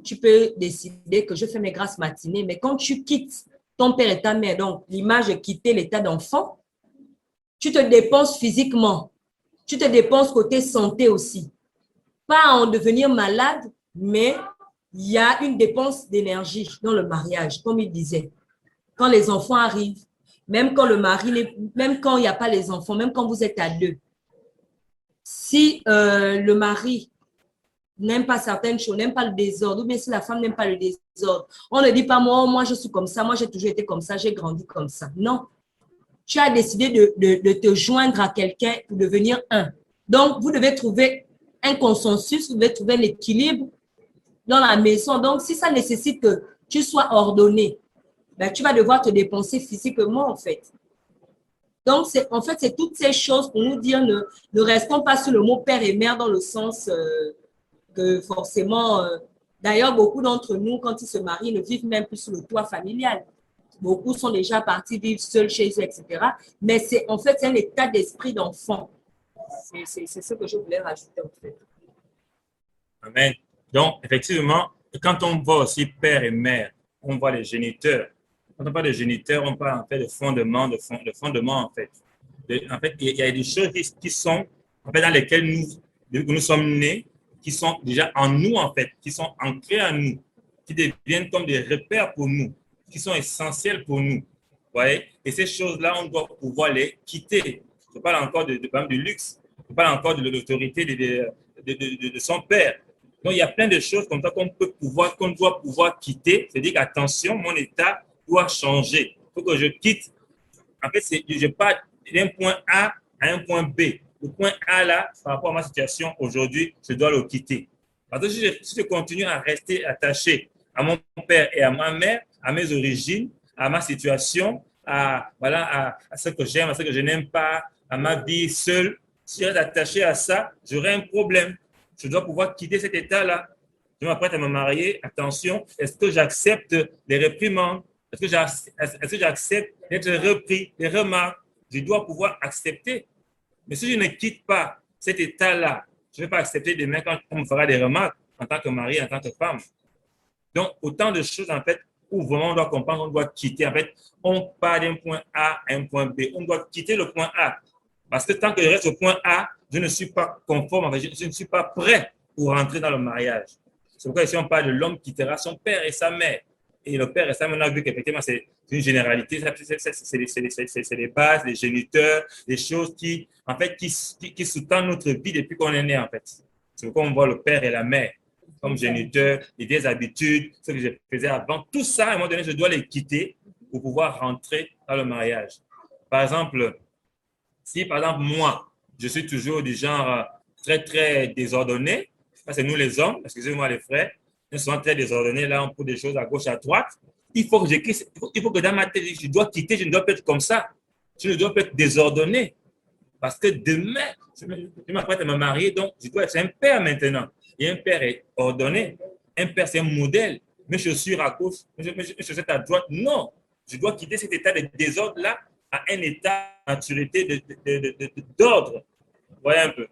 tu peux décider que je fais mes grasses matinées. Mais quand tu quittes ton père et ta mère, donc l'image de quitter l'état d'enfant, tu te dépenses physiquement. Tu te dépenses côté santé aussi. Pas en devenir malade, mais il y a une dépense d'énergie dans le mariage, comme il disait. Quand les enfants arrivent, même quand le mari, même quand il n'y a pas les enfants, même quand vous êtes à deux, si le mari n'aime pas certaines choses, n'aime pas le désordre, ou bien si la femme n'aime pas le désordre, on ne dit pas moi je suis comme ça, moi j'ai toujours été comme ça, j'ai grandi comme ça. Non. Tu as décidé de te joindre à quelqu'un pour devenir un. Donc, vous devez trouver un consensus, vous devez trouver l'équilibre dans la maison. Donc, si ça nécessite que tu sois ordonné, ben, tu vas devoir te dépenser physiquement, en fait. Donc, en fait, c'est toutes ces choses pour nous dire ne restons pas sur le mot père et mère dans le sens que forcément, d'ailleurs, beaucoup d'entre nous, quand ils se marient, ne vivent même plus sous le toit familial. Beaucoup sont déjà partis vivre seuls chez eux, etc. Mais en fait, c'est un état d'esprit d'enfant. C'est ce que je voulais rajouter, en fait.
Amen. Donc, effectivement, quand on voit aussi père et mère, on voit les géniteurs. Quand on parle de géniteurs, on parle en fait de fondement, en fait. En fait, il y a des choses qui sont, en fait, dans lesquelles nous sommes nés, qui sont déjà en nous, en fait, qui sont ancrés en nous, qui deviennent comme des repères pour nous, qui sont essentiels pour nous. Vous voyez? Et ces choses-là, on doit pouvoir les quitter. Je parle encore du luxe. Je parle encore de l'autorité de son père. Donc, il y a plein de choses comme ça qu'on doit pouvoir quitter. C'est-à-dire qu'attention, mon état doit changer. Il faut que je quitte. En fait, je pars d'un point A à un point B. Le point A, là, par rapport à ma situation aujourd'hui, je dois le quitter. Parce que si je continue à rester attaché à mon père et à ma mère, à mes origines, à ma situation, à ce que j'aime, à ce que je n'aime pas, à ma vie seule, si je reste attaché à ça, j'aurai un problème. Je dois pouvoir quitter cet état-là. Je m'apprête à me marier. Attention, est-ce que j'accepte les réprimandes? Est-ce que j'accepte d'être repris, les remarques? Je dois pouvoir accepter. Mais si je ne quitte pas cet état-là, je ne vais pas accepter demain quand on me fera des remarques en tant que mari, en tant que femme. Donc, autant de choses, en fait, où vraiment on doit comprendre, on doit quitter. En fait, on part d'un point A à un point B. On doit quitter le point A. Parce que tant que je reste au point A, je ne suis pas conforme, je ne suis pas prêt pour rentrer dans le mariage. C'est pourquoi ici on parle de l'homme qui quittera son père et sa mère. Et le père et sa mère, on a vu qu'effectivement c'est une généralité, c'est les bases, les géniteurs, les choses qui sous-tendent notre vie depuis qu'on est né en fait. C'est pourquoi on voit le père et la mère comme géniteurs, des habitudes, ce que je faisais avant. Tout ça, à un moment donné, je dois les quitter pour pouvoir rentrer dans le mariage. Par exemple, si, par exemple, moi, je suis toujours du genre très, très désordonné, ça c'est nous les hommes, excusez-moi les frères, nous sommes très désordonnés, là on pose des choses à gauche, à droite. Il faut que dans ma tête, je dois quitter, je ne dois pas être comme ça. Je ne dois pas être désordonné. Parce que demain, je m'apprête à me marier, donc je dois être un père maintenant. Et un père est ordonné. Un père, c'est un modèle. Mes chaussures à gauche, mes chaussures à droite, non. Je dois quitter cet état de désordre-là à un état de maturité, d'ordre. Vous voyez un peu.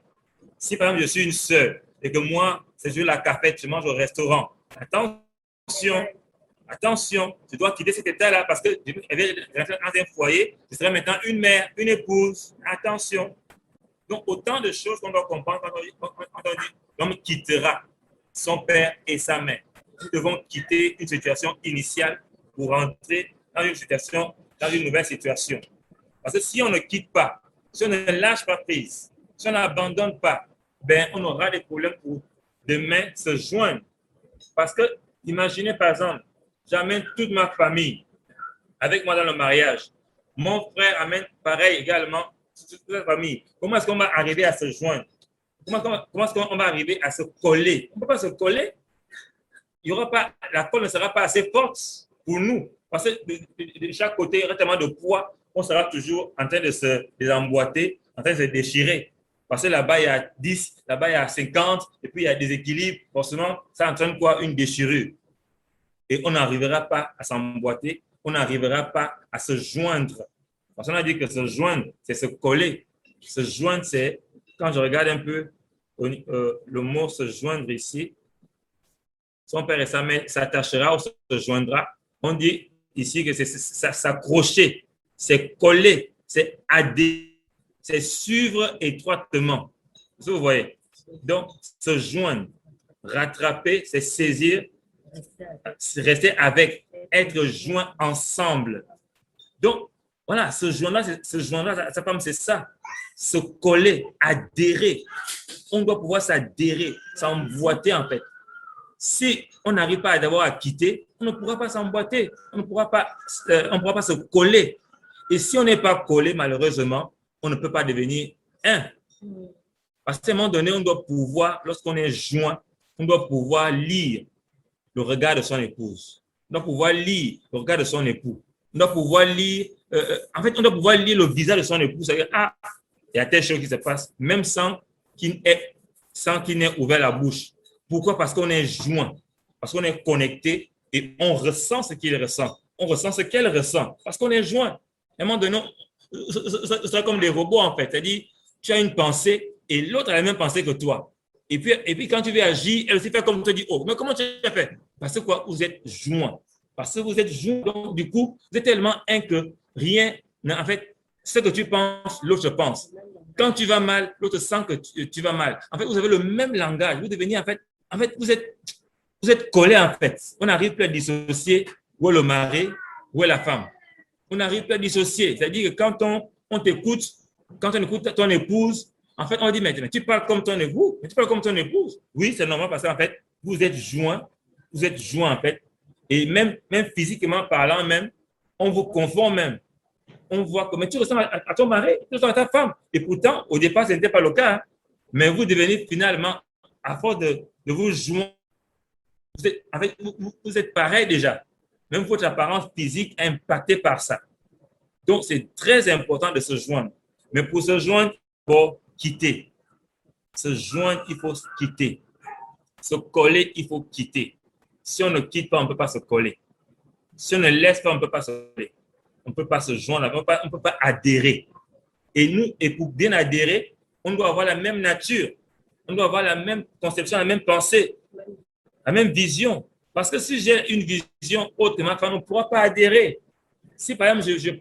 Si par exemple je suis une sœur et que moi, c'est juste la cafette, je mange au restaurant, attention, je dois quitter cet état-là parce que je vais rentrer dans un foyer, je serai maintenant une mère, une épouse. Attention. Donc, autant de choses qu'on doit comprendre quand on dit l'homme quittera son père et sa mère. Nous devons quitter une situation initiale pour rentrer dans une nouvelle situation. Parce que si on ne quitte pas, si on ne lâche pas prise, si on n'abandonne pas, ben, on aura des problèmes pour demain se joindre. Parce que, imaginez par exemple, j'amène toute ma famille avec moi dans le mariage. Mon frère amène pareil également toute la famille. Comment est-ce qu'on va arriver à se joindre? Comment est-ce qu'on va arriver à se coller? On ne peut pas se coller. La colle ne sera pas assez forte pour nous. Parce que de chaque côté, il y aura tellement de poids, on sera toujours en train de se désemboîter, en train de se déchirer. Parce que là-bas, il y a 10, là-bas, il y a 50, et puis il y a des équilibres. Forcément, ça entraîne quoi? Une déchirure. Et on n'arrivera pas à s'emboîter, on n'arrivera pas à se joindre. Parce qu'on a dit que se joindre, c'est se coller. Se joindre, c'est, quand je regarde un peu le mot se joindre ici, son père et sa mère s'attachera ou se joindra. On dit ici que c'est s'accrocher, c'est coller, c'est adhérer, c'est suivre étroitement. Vous voyez? Donc, se joindre, rattraper, c'est saisir, rester avec, être joint ensemble. Donc, voilà, se joindre, c'est ça. Se coller, adhérer. On doit pouvoir s'adhérer, s'emboîter en fait. Si on n'arrive pas à quitter, on ne pourra pas s'emboîter, on ne pourra pas se coller. Et si on n'est pas collé, malheureusement, on ne peut pas devenir un. Parce qu'à un moment donné, on doit pouvoir, lorsqu'on est joint, on doit pouvoir lire le regard de son épouse. On doit pouvoir lire le regard de son époux. On doit pouvoir lire, en fait, on doit pouvoir lire le visage de son épouse. C'est-à-dire, ah, il y a telle chose qui se passe, même sans qu'il n'ait ouvert la bouche. Pourquoi? Parce qu'on est joint, parce qu'on est connecté et on ressent ce qu'il ressent. On ressent ce qu'elle ressent parce qu'on est joint. À un moment donné, c'est comme des robots en fait. C'est-à-dire, tu as une pensée et l'autre a la même pensée que toi. Et puis quand tu veux agir, elle aussi fait comme tu dis, oh, mais comment tu as fait? Parce que quoi? Vous êtes joints. Parce que vous êtes joints, donc du coup, vous êtes tellement un que rien, en fait, ce que tu penses, l'autre pense. Quand tu vas mal, l'autre sent que tu vas mal. En fait, vous avez le même langage. Vous devenez, en fait vous êtes collés, en fait. On n'arrive plus à dissocier où est le mari, où est la femme. On n'arrive plus à dissocier. C'est-à-dire que quand on t'écoute, quand on écoute ton épouse, en fait, on dit, mais tu parles comme ton époux, mais tu parles comme ton épouse. Oui, c'est normal parce qu'en fait, vous êtes joints, en fait. Et même physiquement parlant, même, on vous confond même. On voit que mais tu ressembles à ton mari, tu ressembles à ta femme. Et pourtant, au départ, ce n'était pas le cas. Hein. Mais vous devenez finalement, à force de vous joindre, en fait, vous êtes pareil déjà. Même votre apparence physique est impactée par ça. Donc, c'est très important de se joindre. Mais pour se joindre, il faut quitter. Se joindre, il faut quitter. Se coller, il faut quitter. Si on ne quitte pas, on ne peut pas se coller. Si on ne laisse pas, on ne peut pas se coller. On ne peut pas se joindre, on ne peut pas adhérer. Et pour bien adhérer, on doit avoir la même nature. On doit avoir la même conception, la même pensée, la même vision. Parce que si j'ai une vision haute de ma femme, on ne pourra pas adhérer. Si par exemple,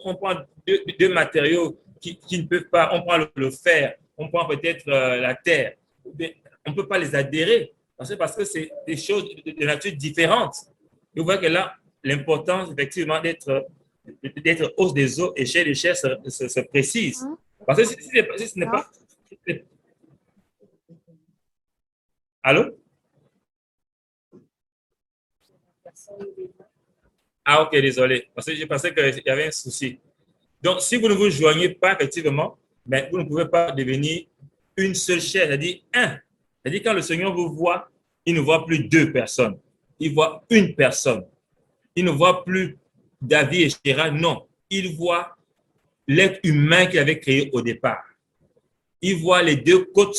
on prend deux matériaux qui ne peuvent pas, on prend le fer, on prend peut-être la terre, on ne peut pas les adhérer parce que c'est des choses de nature différente. Vous voyez que là, l'importance effectivement d'être hausse des eaux et chez les chairs se précise. Parce que si ce n'est pas... Allô? Ah, ok, désolé. Parce que je pensais qu'il y avait un souci. Donc, si vous ne vous joignez pas, effectivement, ben, vous ne pouvez pas devenir une seule chair, c'est-à-dire un. C'est-à-dire quand le Seigneur vous voit, il ne voit plus deux personnes. Il voit une personne. Il ne voit plus David et Chéra, non. Il voit l'être humain qu'il avait créé au départ. Il voit les deux côtes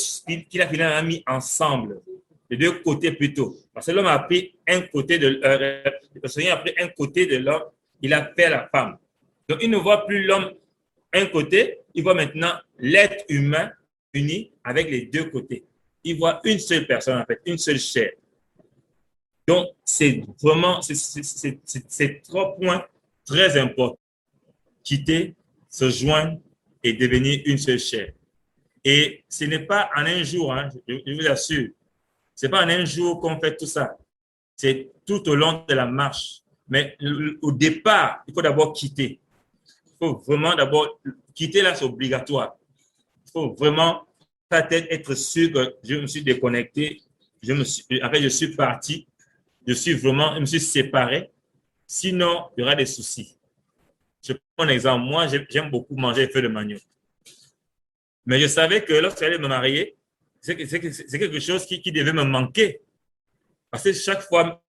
qu'il a finalement mis ensemble. Les deux côtés plutôt. Parce que l'homme a pris un côté le Seigneur a pris un côté de l'homme, il a fait la femme. Donc, il ne voit plus l'homme un côté, il voit maintenant l'être humain uni avec les deux côtés. Il voit une seule personne, en fait, une seule chair. Donc, c'est vraiment, c'est 3 points très importants. Quitter, se joindre et devenir une seule chair. Et ce n'est pas en un jour, hein, je vous assure. Ce n'est pas en un jour qu'on fait tout ça. C'est tout au long de la marche. Mais au départ, il faut d'abord quitter. Il faut vraiment d'abord quitter, là, c'est obligatoire. Il faut vraiment être sûr que je me suis déconnecté. Je suis parti. Je me suis séparé. Sinon, il y aura des soucis. Je prends un exemple. Moi, j'aime beaucoup manger les feuilles de manioc. Mais je savais que lorsque j'allais me marier, c'est quelque chose qui devait me manquer. Parce que chaque fois,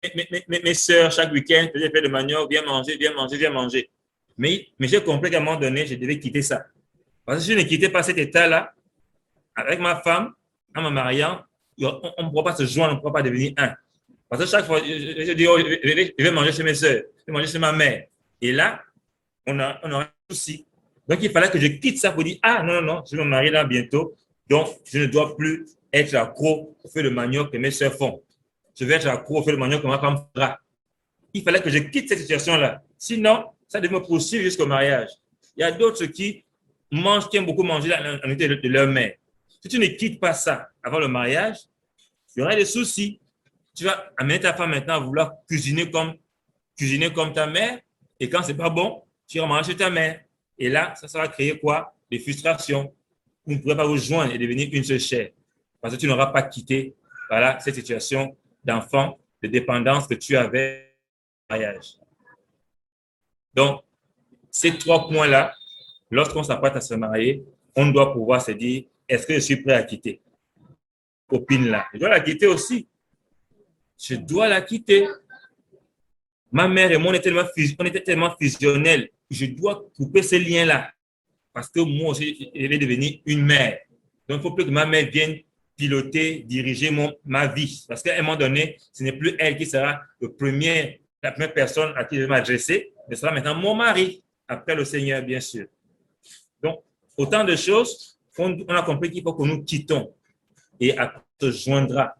mes soeurs, chaque week-end, faisaient des feuilles de manioc, viens manger, viens manger, viens manger. Mais j'ai compris qu'à un moment donné, je devais quitter ça. Parce que si je ne quittais pas cet état-là, avec ma femme, en me mariant, on ne pourra pas se joindre, on ne pourra pas devenir un. Parce que chaque fois, je dis, oh, je vais manger chez mes soeurs, je vais manger chez ma mère. Et là, on aura un souci. Donc, il fallait que je quitte ça pour dire, ah, non, je vais me marier là bientôt. Donc, je ne dois plus être accro au feu de manioc que mes soeurs font. Je vais être accro au feu de manioc que ma femme fera. Il fallait que je quitte cette situation-là. Sinon, ça devait me poursuivre jusqu'au mariage. Il y a d'autres qui aiment beaucoup manger la nourriture de leur mère. Si tu ne quittes pas ça avant le mariage, il y aura des soucis. Tu vas amener ta femme maintenant à vouloir cuisiner comme ta mère. Et quand ce n'est pas bon, tu vas manger chez ta mère. Et là, ça va créer quoi? Des frustrations. Vous ne pourrez pas vous joindre et devenir une seule chair. Parce que tu n'auras pas quitté cette situation d'enfant, de dépendance que tu avais au mariage. Donc, ces 3 points-là, lorsqu'on s'apprête à se marier, on doit pouvoir se dire, est-ce que je suis prêt à quitter? Copine-là, je dois la quitter aussi. Je dois la quitter. Ma mère et moi, on était tellement fusionnels. Je dois couper ce lien-là. Parce que moi aussi, je vais devenir une mère. Donc, il faut plus que ma mère vienne piloter, diriger ma vie. Parce qu'à un moment donné, ce n'est plus elle qui sera la première personne à qui je vais m'adresser, mais ce sera maintenant mon mari, après le Seigneur, bien sûr. Donc, autant de choses, on a compris qu'il faut que nous quittons. Et après, on se joindra.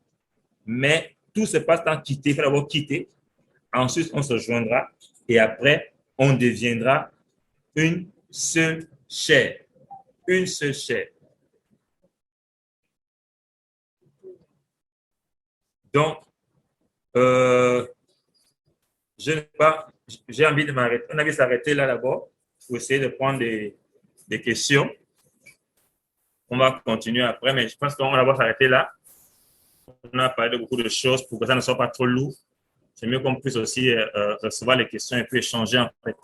Mais tout se passe dans quitter. Il faut d'abord quitter. Ensuite, on se joindra. Et après, on deviendra une seule chair. Une seule chair. Donc, j'ai envie de m'arrêter. On a envie de s'arrêter là d'abord pour essayer de prendre des questions. On va continuer après, mais je pense qu'on va d'abord s'arrêter là. On a parlé de beaucoup de choses pour que ça ne soit pas trop lourd. C'est mieux qu'on puisse aussi recevoir les questions et puis échanger en fait.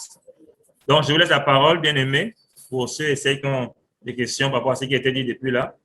Donc, je vous laisse la parole, bien aimé, pour ceux et celles qui ont des questions par rapport à ce qui a été dit depuis là.